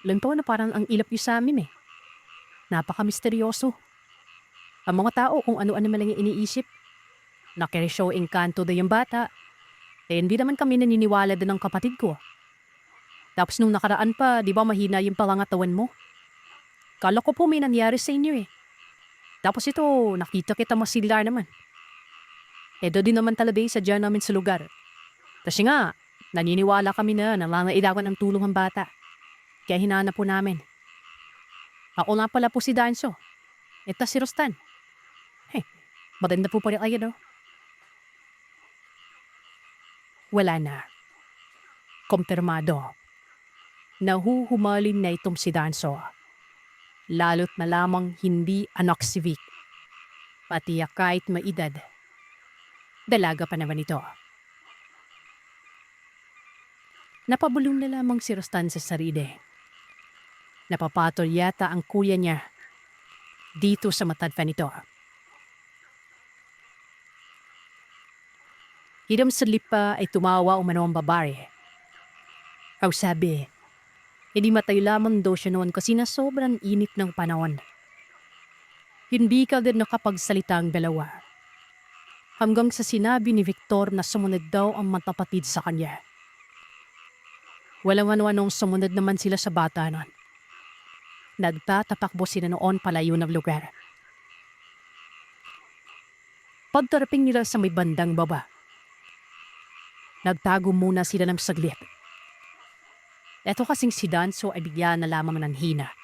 lantaw na parang ang ilap niyo sa amin eh. Napaka-misteryoso. Ang mga tao kung ano-ano malang iniisip. Nakirisyo engkanto na yung bata. Hindi naman kami naniniwala din ng kapatid ko. Tapos nung nakaraan pa, di ba mahina yung pangangatawan mo? Kala ko po may nangyari sa inyo eh. Tapos ito, nakita kita masilar naman. Doon din naman talaga sa dyan namin sa lugar. Kasi nga, naniniwala kami na nangangailangan ang tulong ng bata. Kaya hinahanap po namin. Ako nga pala po si Danso. Ito si Rostan. Maganda po pala kayo, no? Wala na. Kumpirmado. Nahuhumalin na itong si Danso. Lalo't na lamang hindi anak si Vic. Pati kahit maedad. Dalaga pa naman ito. Napabulong na lamang si Rostan sa sarili. Napapatol yata ang kuya niya dito sa matadpan nito. Hiram sa lipa ay tumawa umano ang babae. Aw sabi, hindi matay lamang daw siya noon kasi na sobrang init ng panahon. Hindi ka din nakapagsalita ang dalawa. Hanggang sa sinabi ni Victor na sumunod daw ang matapatid sa kanya. Walang ano-anong sumunod naman sila sa bata noon. Nagtatatakbo sila noon palayo ng lugar. Pagtaraping nila sa may bandang baba, nagtago muna sila ng saglit. Ito kasing si Danso ay bigyan na lamang ng hina.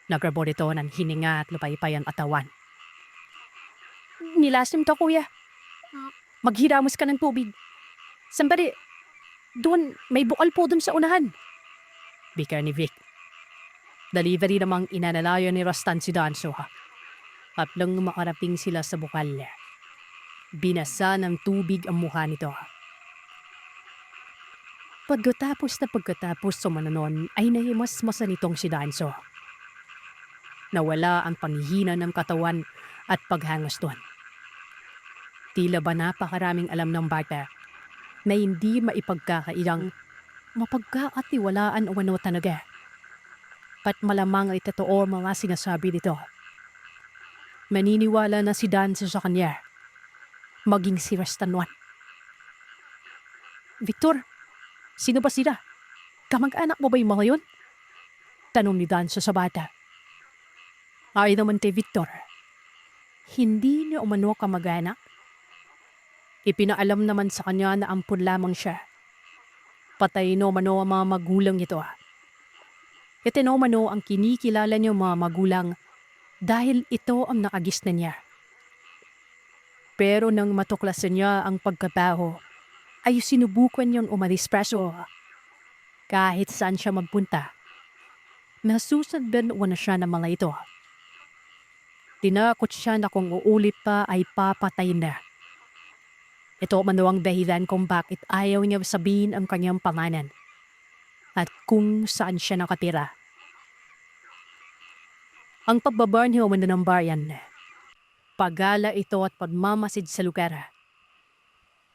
Nagrabor ito ng hininga at lupaypay ang atawan. Nilasim to, kuya. Maghiramos ka ng tubig. Sambari, doon, may bukal po doon sa unahan. Bika ni Vic. Delivery namang inanalayo ni Rostan si Danso. Kaplang makarating sila sa bukal, binasa ng tubig ang mukha nito. Pagkatapos sumananon ay nahimasmasan itong si Danso. Nawala ang panghihina ng katawan at paghangos doon. Tila ba napakaraming alam ng bata na hindi maipagkakailang mapagkakatiwalaan o ano talaga. Pat malamang ay totoo mga sinasabi nito. Maniniwala na si Danso sa kanya, maging si Rastanuan. Victor, sino ba sila? Kamag-anak mo ba yung mga yun? Tanong ni Danso sa bata. Ay naman kay Victor, hindi niya umano kamag-anak. Ipinaalam naman sa kanya na ampun lamang siya. Patay no mano ang mga magulang ito. Ito no mano ang kinikilala niyo mga magulang dahil ito ang nakagis na niya. Pero nang matuklasan niya ang pagkatao, ay sinubukan niyang umalis preso. Kahit saan siya magpunta, nasusundan na siya ng mga ito. Tinakot siya na kung uulit pa ay papatay na. Ito man ang dahilan kung bakit ayaw niya sabihin ang kanyang pangalan at kung saan siya nakatira. Ang pagbabarn niya umano ng bayan, pagala ito at pagmamasid sa lugar.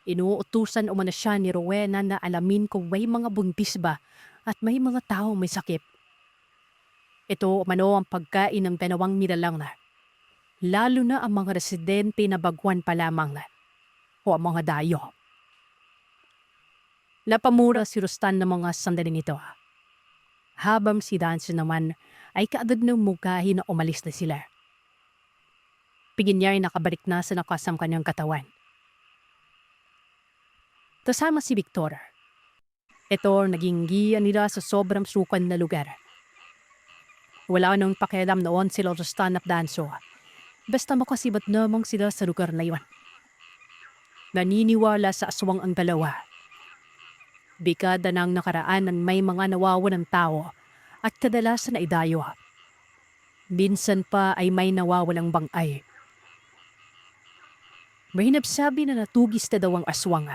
Inuutusan umano siya ni Rowena na alamin kung may mga buntis ba at may mga taong may sakit. Ito umano ang pagkain ng dalawang nilalang na, lalo na ang mga residente na bagwan pa lamang na, o ang mga dayo. Napamura si Rostan ng mga sandaling ito. Habang si Danso naman ay kaagad ng mukahin na umalis na sila. Pigin niya ay nakabalik na sa nakasam kanyang katawan. Kasama si Victor. Ito naging giya nila sa sobrang sukan na lugar. Wala nang pakialam noon sila Rostan at Danso. Basta makasibat namang sila sa lugar na iwan. Naniniwala sa aswang ang dalawa. Bikada ng nakaraan ng may mga nawawalan ng tao at kadalasan ay dayo. Minsan pa ay may nawawalang bangay. May nagsabi na natugis na daw ang aswang.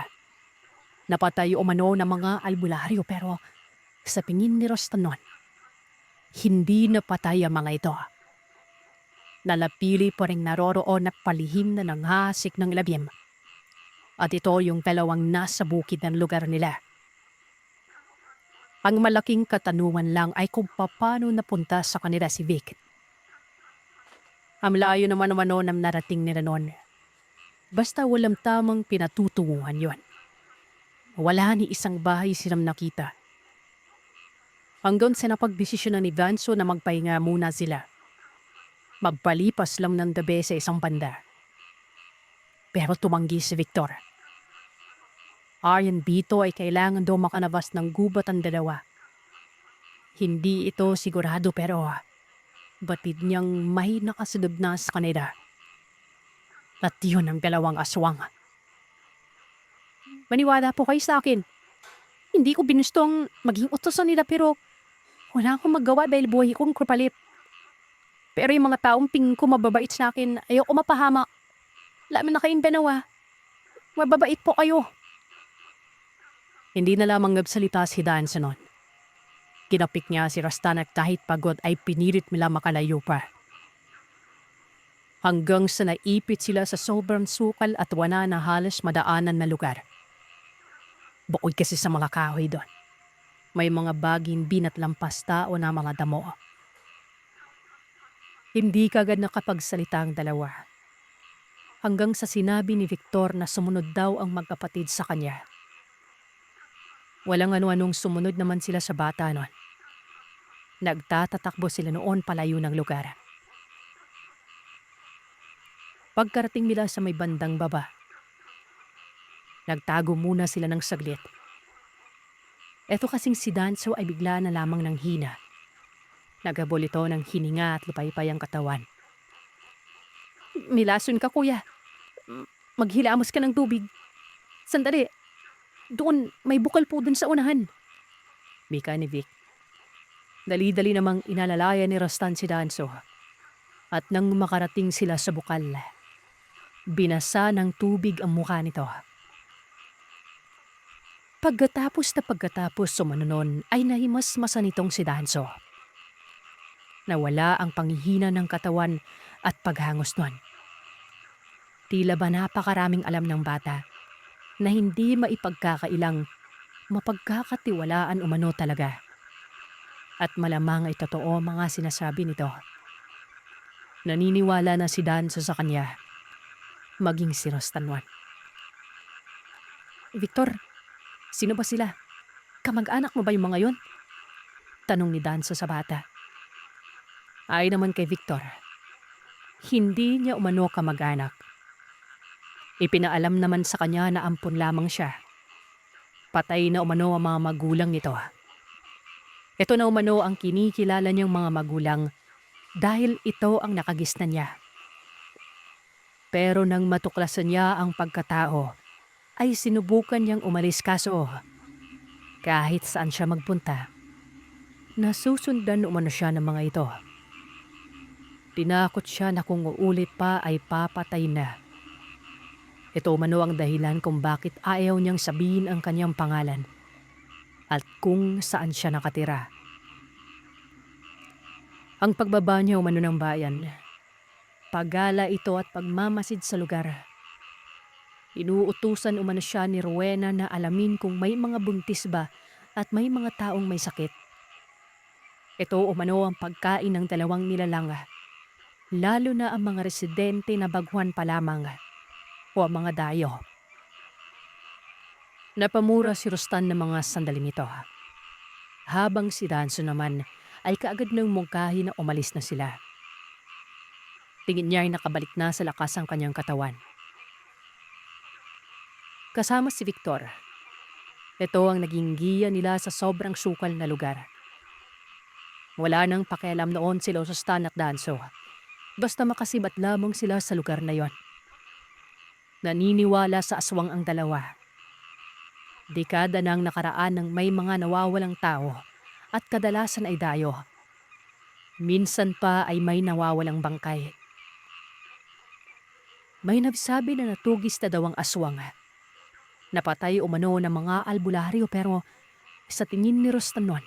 Napatay umano ng mga albularyo pero sa pingin ni Rostanon, hindi napatay ang mga ito. Nalapili pa rin naroroon at palihim na nanghasik ng labim. At ito yung dalawang nasa bukid ng lugar nila. Ang malaking katanungan lang ay kung paano napunta sa kanila si Vic. Ang layo naman ng narating nila noon. Basta walang tamang pinatutunguhan yon. Wala ni isang bahay silang nakita. Hanggang sa napagdesisyon ni Danso na magpahinga muna sila. Magpalipas lang ng gabi sa isang banda. Pero tumanggi si Victor. Ayon dito ay kailangan daw makanabas ng gubat ang dalawa. Hindi ito sigurado pero batid niyang may nakasunod na sa kanila. At yun ang dalawang aswang. Maniwala po kayo sa akin. Hindi ko binustong maging utosan nila pero wala akong magawa dahil buhay kong kurpalit. Pero yung mga taong tingin ko mababait sa akin, ayoko mapahama. Laman na kayong dalawa. Mababait po kayo. Hindi na lamang nagsalita si Danso noon. Kinapik niya si Rastan at kahit pagod ay pinilit nila makalayo pa. Hanggang sa naipit sila sa sobrang sukal at wala na halos madaanan na lugar. Bukod kasi sa mga kahoy doon. May mga baging binatlampas tao na mga damo. Hindi kagad nakapagsalita ang dalawa. Hanggang sa sinabi ni Victor na sumunod daw ang magkapatid sa kanya. Walang ano-anong sumunod naman sila sa bata noon. Nagtatatakbo sila noon palayo ng lugar. Pagkarating nila sa may bandang baba, nagtago muna sila ng saglit. Eto kasing si Danso ay bigla na lamang ng hina. Nagabol ito ng hininga at lupaypay ang katawan. Milason ka kuya. Maghilamos ka ng tubig. Sandali. Doon, may bukal po dun sa unahan. Mika ni Vic. Dali-dali namang inalalaya ni Rastan si Danso. At nang makarating sila sa bukal, binasa ng tubig ang mukha nito. Pagkatapos sumanunon ay nahimasmasan nitong si Danso. Nawala ang panghihina ng katawan at paghangos nun. Tila ba napakaraming alam ng bata na hindi maipagkakailang mapagkakatiwalaan umano talaga. At malamang ay totoo mga sinasabi nito. Naniniwala na si Danso sa kanya, maging si Rostanwan. Victor, sino ba sila? Kamag-anak mo ba yung mga yon? Tanong ni Danso sa bata. Ay naman kay Victor, hindi niya umano kamag-anak. Ipinaalam naman sa kanya na ampon lamang siya. Patay na umano ang mga magulang nito. Ito na umano ang kinikilala niyang mga magulang dahil ito ang nakagisnan niya. Pero nang matuklasan niya ang pagkatao, ay sinubukan niyang umalis kaso kahit saan siya magpunta, nasusundan umano siya ng mga ito. Tinakot siya na kung uulit pa ay papatay na. Ito umano ang dahilan kung bakit ayaw niyang sabihin ang kanyang pangalan at kung saan siya nakatira. Ang pagbaba niya umano ng bayan, paggala ito at pagmamasid sa lugar. Inuutusan umano siya ni Rowena na alamin kung may mga buntis ba at may mga taong may sakit. Ito umano ang pagkain ng dalawang nilalang, lalo na ang mga residente na baguhan pa lamang o ang mga dayo. Napamura si Rustan ng mga sandaling ito. Habang si Danso naman ay kaagad ng mungkahi na umalis na sila. Tingin niya ay nakabalik na sa lakas ang kanyang katawan. Kasama si Victor. Ito ang naging giya nila sa sobrang sukal na lugar. Wala nang pakialam noon sila sa Stan at Danso. Basta makasibat lamang sila sa lugar na yon. Naniniwala sa aswang ang dalawa. Dekada nang nakaraan ng may mga nawawalang tao at kadalasan ay dayo. Minsan pa ay may nawawalang bangkay. May nagsabi na natugis na daw ang aswang. Napatay umano ng mga albularyo pero sa tingin ni Rostanon,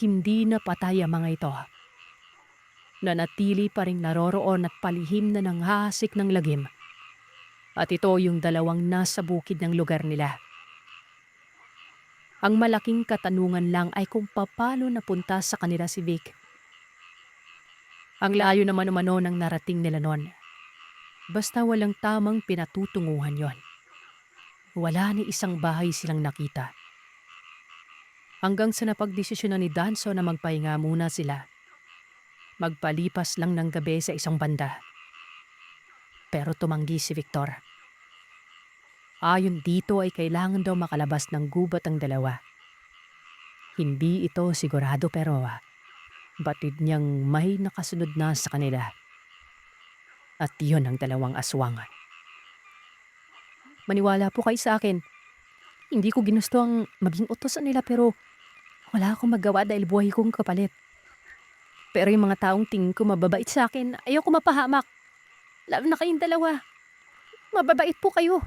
hindi na patay ang mga ito. Nanatili pa rin naroroon at palihim na nanghahasik ng lagim. At ito yung dalawang nasa bukid ng lugar nila. Ang malaking katanungan lang ay kung paano napunta sa kanila si Vic. Ang layo naman umano ng narating nila noon. Basta walang tamang pinatutunguhan yon. Wala ni isang bahay silang nakita. Hanggang sa napagdesisyonan ni Danso na magpahinga muna sila. Magpalipas lang ng gabi sa isang banda. Pero tumanggi si Victor. Ayon dito ay kailangan daw makalabas ng gubat ang dalawa. Hindi ito sigurado pero batid niyang may nakasunod na sa kanila. At yun ang dalawang aswang. Maniwala po kayo sa akin. Hindi ko ginusto ang maging utosan nila pero wala akong magawa dahil buhay kong kapalit. Pero yung mga taong tingin ko mababait sa akin, ayaw ko mapahamak. Lalo na kayong dalawa. Mababait po kayo.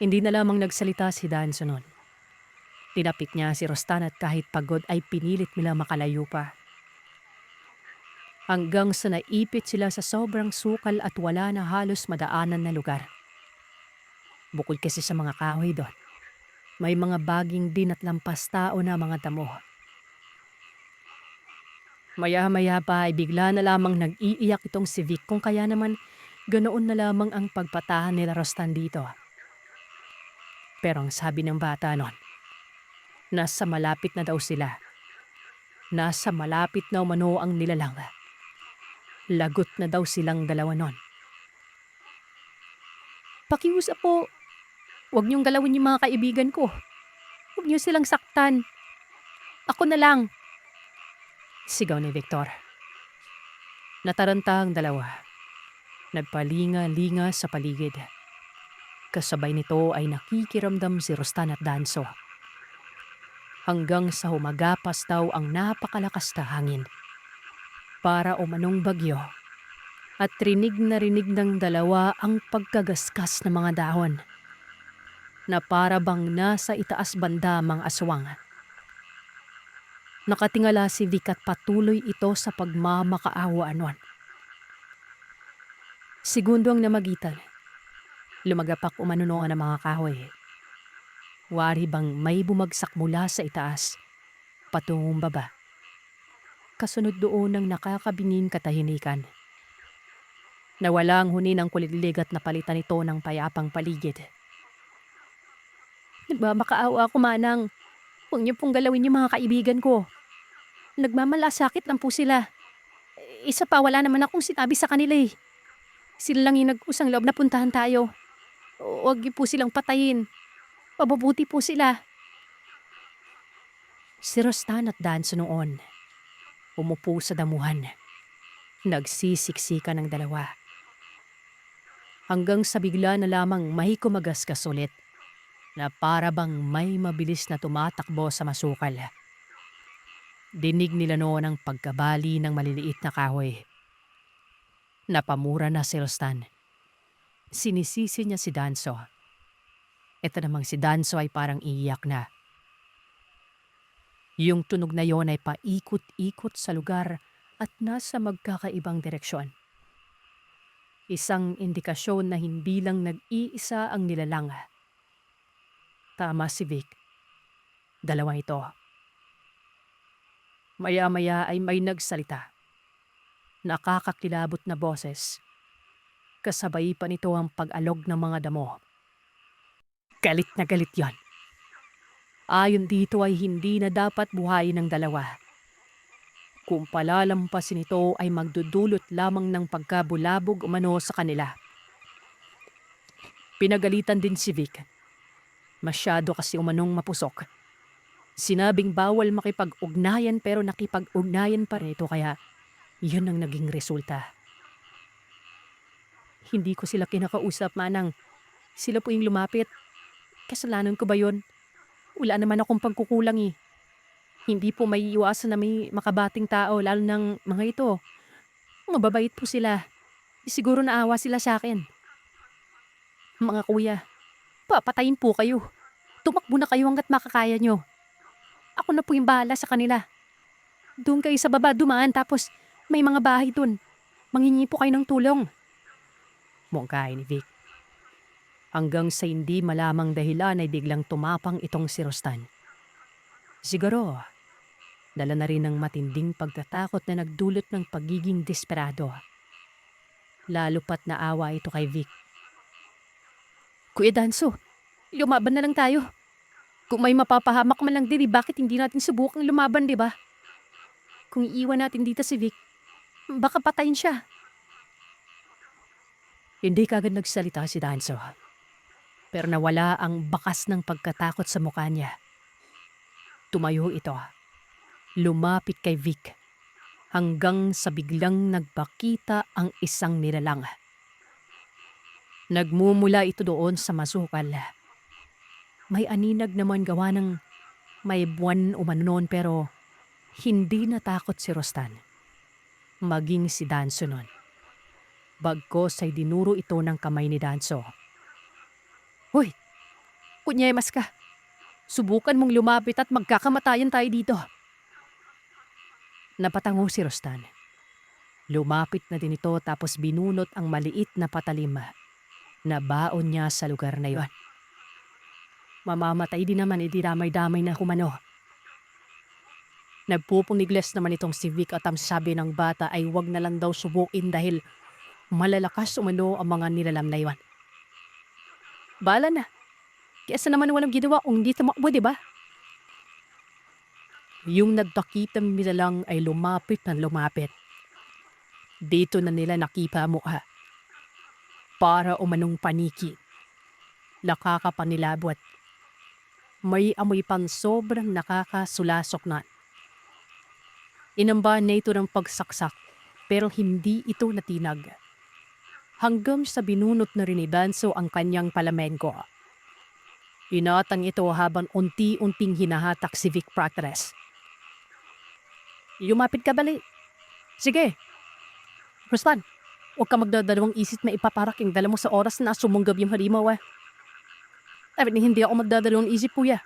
Hindi na lamang nagsalita si Danso noon. Tinapik niya si Rostan at kahit pagod ay pinilit nila makalayo pa. Hanggang sa naipit sila sa sobrang sukal at wala na halos madaanan na lugar. Bukod kasi sa mga kahoy doon, may mga baging din at lampas tao na mga damo. Maya-maya pa ay bigla na lamang nag-iiyak itong si Vic kung kaya naman ganoon na lamang ang pagpatahan nila Rostan dito. Pero ang sabi ng bata noon, nasa malapit na daw sila. Nasa malapit na umano ang nilalang. Lagot na daw silang dalawa noon. Pakiusap po, huwag niyong galawin yung mga kaibigan ko. Huwag niyo silang saktan. Ako na lang. Sigaw ni Victor. Nataranta ang dalawa. Nagpalinga-linga sa paligid. Kasabay nito ay nakikiramdam si Rostan at Danso. Hanggang sa humagapas daw ang napakalakas na hangin. Para umanong bagyo. At rinig ng dalawa ang pagkagaskas ng mga dahon. Na para bang nasa itaas banda mga aswang. Nakatingala si Vic at patuloy ito sa pagmamakaawa noon. Segundo ang namagitan. Lumagapak umanunoan ng mga kahoy. Wari bang may bumagsak mula sa itaas, patungong baba. Kasunod doon ng nakakabinging katahimikan. Nawala ang huni ng kulilig at napalitan ito ng payapang paligid. Nagmamakaawa ako, Manang. Huwag niyo pong galawin yung mga kaibigan ko. Nagmamalasakit lang po sila. Isa pa, wala naman akong sinabi sa kanila eh. Sila lang yung nag-usang loob na puntahan tayo. Huwag niyo po silang patayin. Mabubuti po sila. Si Rostan at Danso noon. Umupo sa damuhan. Nagsisiksika ng dalawa. Hanggang sa bigla na lamang may kumagaskas ulit na para bang may mabilis na tumatakbo sa masukal. Dinig nila noon ang pagkabali ng maliliit na kahoy. Napamura na si Rostan. Sinisisi niya si Danso. Ito namang si Danso ay parang iiyak na. Yung tunog na yon ay paikot-ikot sa lugar at nasa magkakaibang direksyon. Isang indikasyon na hindi lang nag-iisa ang nilalang. Tama si Vic. Dalawa ito. Maya-maya ay may nagsalita. Nakakakilabot na boses. Kasabay pa nito ang pag-alog ng mga damo. Galit na galit yon. Ayon dito ay hindi na dapat buhayin ng dalawa. Kung palalampasin ito ay magdudulot lamang ng pagkabulabog umano sa kanila. Pinagalitan din si Vic. Masyado kasi umanong mapusok. Sinabing bawal makipag-ugnayan pero nakipag-ugnayan pa rin ito kaya yun ang naging resulta. Hindi ko sila kinakausap, Manang. Sila po yung lumapit. Kasalanan ko ba yun? Wala naman akong pagkukulang eh. Hindi po may iwasan na may makabating tao lalo ng mga ito. Mababait po sila. Siguro naawa sila sa akin. Mga kuya, papatayin po kayo. Tumakbo na kayo hanggat makakaya nyo. Ako na po yung bahala sa kanila. Doon kayo sa baba dumaan tapos may mga bahay doon. Manghingi po kayo ng tulong. Mungkahi ni Vic. Hanggang sa hindi malamang dahilan ay biglang tumapang itong si Rostan. Siguro, dala na rin ng matinding pagtatakot na nagdulot ng pagiging desperado. Lalo pat naawa ito kay Vic. Kuya Danso, lumaban na lang tayo. Kung may mapapahamak man lang din, bakit hindi natin subukang lumaban, di ba? Kung iiwan natin dito si Vic, baka patayin siya. Hindi kagad nagsalita si Danso. Pero nawala ang bakas ng pagkatakot sa mukha niya. Tumayo ito. Lumapit kay Vic. hanggang sa biglang nagpakita ang isang nilalang. Nagmumula ito doon sa masukal. May aninag naman gawa ng may buwan umano noon pero hindi natakot si Rostan. Maging si Danso noon. Bagkos ay dinuro ito ng kamay ni Danso. Hoy! Kunyemas ka! Subukan mong lumapit at magkakamatayan tayo dito. Napatango si Rostan. Lumapit na din ito tapos binunot ang maliit na patalim na baon niya sa lugar na iyon. Mamamatay din naman, damay-damay na kumano. Nagpupunigles naman itong si Vic at ang sabi ng bata ay wag na lang daw subukin dahil malalakas umano ang mga nilalam na iyon. Bala na. Kesa naman walang ginawa kung di tumakbo, di ba? Yung nagpakitang nilalang ay lumapit ng lumapit. Dito na nila nakipa mukha. Para umanong paniki. Nakakapanilabot. May amoy pang sobrang nakakasulasok na. Inamba na ito ng pagsaksak pero hindi ito natinag. Hanggang sa binunot na rin ni Danso ang kanyang palamenko. Inatang ito habang unti-unting hinahatak si Vic Pratres. Lumapit ka bali. Sige. Rostan, huwag ka magdadalawang isip na ipaparak yung dala mo sa oras na sumunggab yung halimaw hindi ako magdadalawang isip kuya.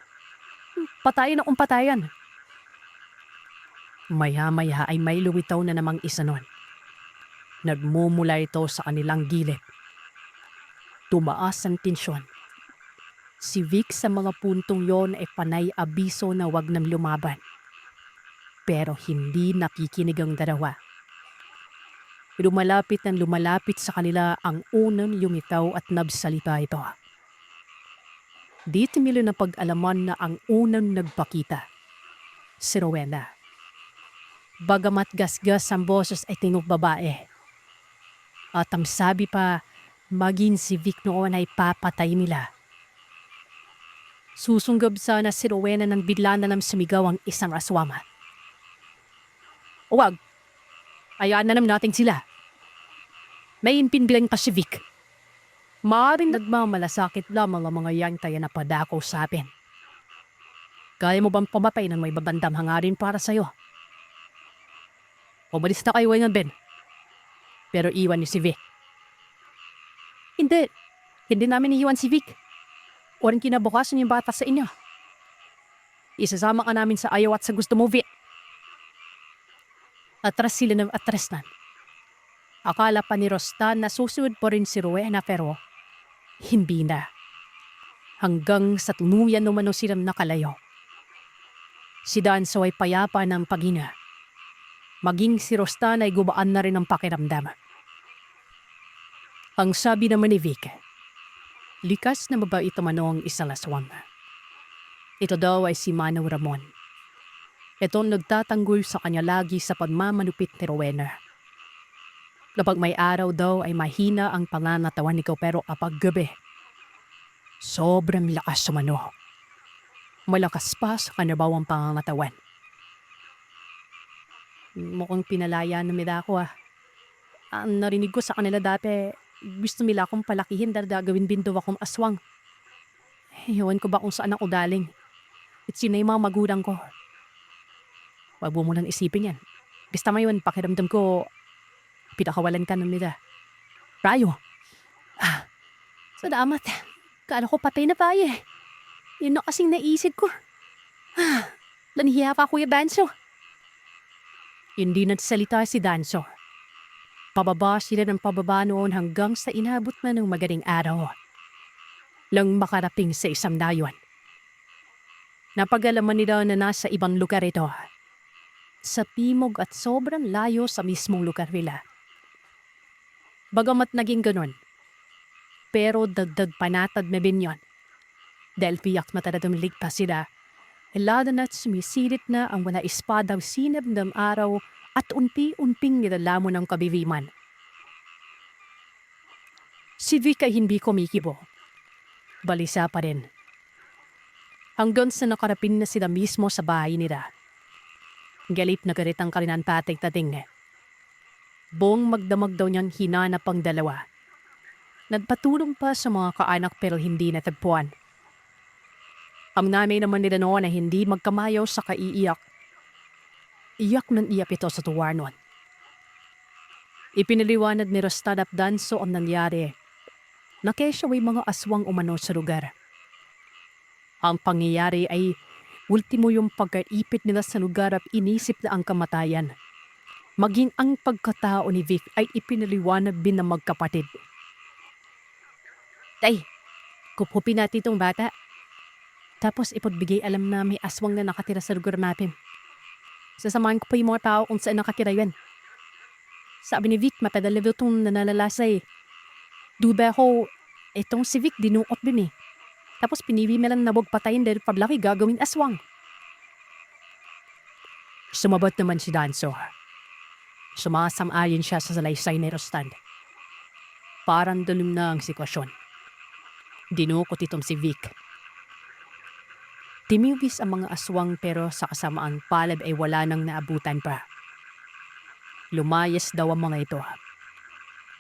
Patayin akong patayan. Maya-maya ay may luwitaw na namang isa nun. Nagmumula ito sa kanilang gilid. Tumaas ang tensyon. Si Vic sa mga puntong yon ay panay abiso na wag nang lumaban. Pero hindi nakikinig ang dalawa. Lumalapit sa kanila ang unang lumitaw at nagsalita ito. Dito nila na pag-alaman na ang unang nagpakita. Si Rowena. Bagamat gasgas ang boses ay tinong babae. At ang sabi pa, maging si Vic noon ay papatay nila. Susunggab sana si Rowena nang bigla na lang sumigaw ang isang aswama. Huwag. Ayaan na naman natin sila. May impinbilang pa si Vic. Maaring nagmamalasakit lamang ang mga yang tayo na padako sa atin. Kaya mo bang pamapay ng may babandam hangarin para sa'yo? Umalis na kayo ngayon, Ben. Pero iwan ni si Vic. Hindi. Hindi namin iiwan si Vic. Walang kinabukasan yung bata sa inyo. Isasama ka namin sa ayaw at sa gusto mo, Vic. Atras sila ng atras na. Akala pa ni Rostan na susunod po rin si Rowena pero hindi na. Hanggang sa tuluyan umano silang nakalayo. Si Danso ay payapa ng pagina. Maging si Rostan ay gubaan na rin ang pakiramdam. Ang sabi naman ni Vic, likas na mabait manong isang aswang. Ito daw ay si Manong Ramon. Ito nagtatanggol sa kanya lagi sa pagmamanupit ni Rowena. Kapag may araw daw ay mahina ang pananatawan nito pero kapag gabi, sobrang lakas sumano. Malakas pa sa kanabawang pangangatawan. Mukhang pinalaya na nila ako Ang narinig ko sa kanila dati, gusto nila akong palakihin dahil gagawin din daw akong aswang. Ewan ko ba kung saan ako galing. At sino yung mga magulang ko. Huwag mo munang isipin yan. Basta ngayon, pakiramdam ko, pinakawalan ka ng nila. Rayo. Salamat. Kala ko patay na pa Yun na kasing naisip ko. Lanihiya pa Kuya Danso. Hindi nagsalita si Danso. Pababa sila ng pababa noon hanggang sa inabot na ng magaling araw. Lang makarating sa isang dayon. Napag-alaman nila na nasa ibang lugar ito. Sa timog at sobrang layo sa mismong lugar nila. Bagamat naging ganon, pero dagdag panatad na din yun. Dahil piyak na talagang ligtas sila, lalo na't sumisilit na ang wala espadang sinab ng araw at unti-unting nilalamon ng kabiriman. Si Vic ay hindi kumikibo. Balisa pa rin. Hanggang sa nakarapin na sila mismo sa bahay nila. Galip na galit ang karinan pating tating. Buong magdamag daw niyang hinanap ang dalawa. Nagpatulong pa sa mga kaanak pero hindi natagpuan. Ang nanay naman nila noon ay hindi magkamayaw sa kaiiyak. Iyak ng iyak ito sa tuwa noon. Ipinaliwanag ni Rostad Danso ang nangyari na kesyo ay mga aswang umano sa lugar. Ang pangyayari ay ultimo yung pagkaipit nila sa lugar at inisip na ang kamatayan. Maging ang pagkatao ni Vic ay ipinaliwanag din ng magkapatid. Tay, kupupin natin itong bata. Tapos ipagbigay alam na may aswang na nakatira sa lugar natin. Sasamahan ko pa yung mga tao kung saan nakatira yan. Sabi ni Vic, mapadaliw itong nanalalasay. Duba ko, itong si Vic dinuot din eh. Tapos piniwi me lang nabog patayin dahil pablaki gagawin aswang. Sumabat naman si Danso. Sumasam-ayon siya sa salaysay ni Rostad. Parang dalim na ang sitwasyon. Dinukot itong si Vic. Timiwis ang mga aswang pero sa kasamaang palad ay wala nang naabutan pa. Lumayas daw ang mga ito.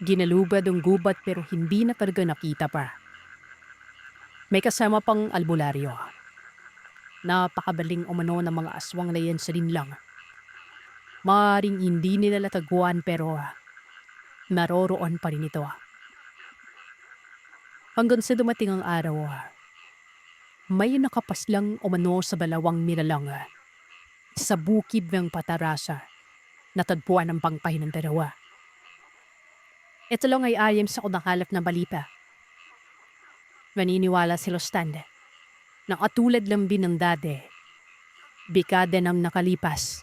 Ginalubad ang gubat pero hindi na talaga nakita pa. May kasama pang albularyo. Napakabaling umano ng mga aswang na yan sa linlang. Maaring hindi nila natagpuan pero naroroon pa rin ito. Hanggang sa dumating ang araw, may nakapaslang umano sa balawang nilalang sa bukid ng Patarasa. Natagpuan ang pangpay ng dalawa. Ito lang ay ayam sa kunakalap na balita. Maniniwala si Lostad na katulad lang din ng dati, dekada nang nakalipas.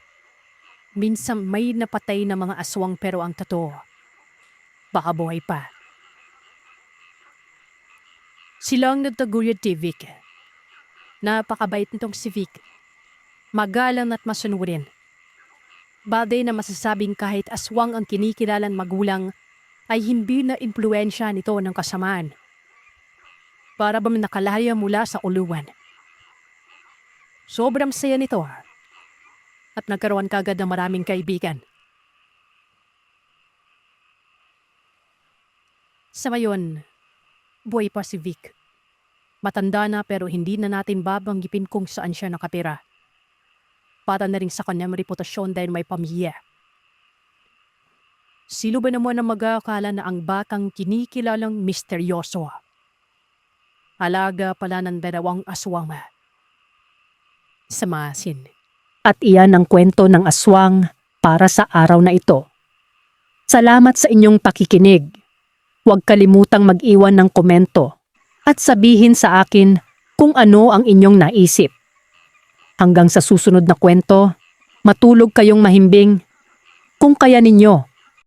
Minsan may napatay na mga aswang pero ang totoo, baka buhay pa. Silang nagtaguyod kay Vic. Napakabait nitong si Vic. Magalang at masunurin. Bagay na masasabing kahit aswang ang kinikilalang magulang ay hindi na impluensya nito ng kasamaan. Para bang nakalaya mula sa uluwan. Sobrang saya nito at nagkaroon kagad ng maraming kaibigan. Sa ngayon, buhay pa si Vic. Matanda na pero hindi na natin babanggipin kung saan siya nakatira. Para na rin sa kanyang reputasyon dahil may pamilya. Sino ba naman ang mag-aakala na ang batang kinikilalang misteryoso? Alaga pala ng dalawang aswang. Sa masin. At iyan ang kwento ng aswang para sa araw na ito. Salamat sa inyong pakikinig. Huwag kalimutang mag-iwan ng komento at sabihin sa akin kung ano ang inyong naisip. Hanggang sa susunod na kwento, matulog kayong mahimbing kung kaya ninyo.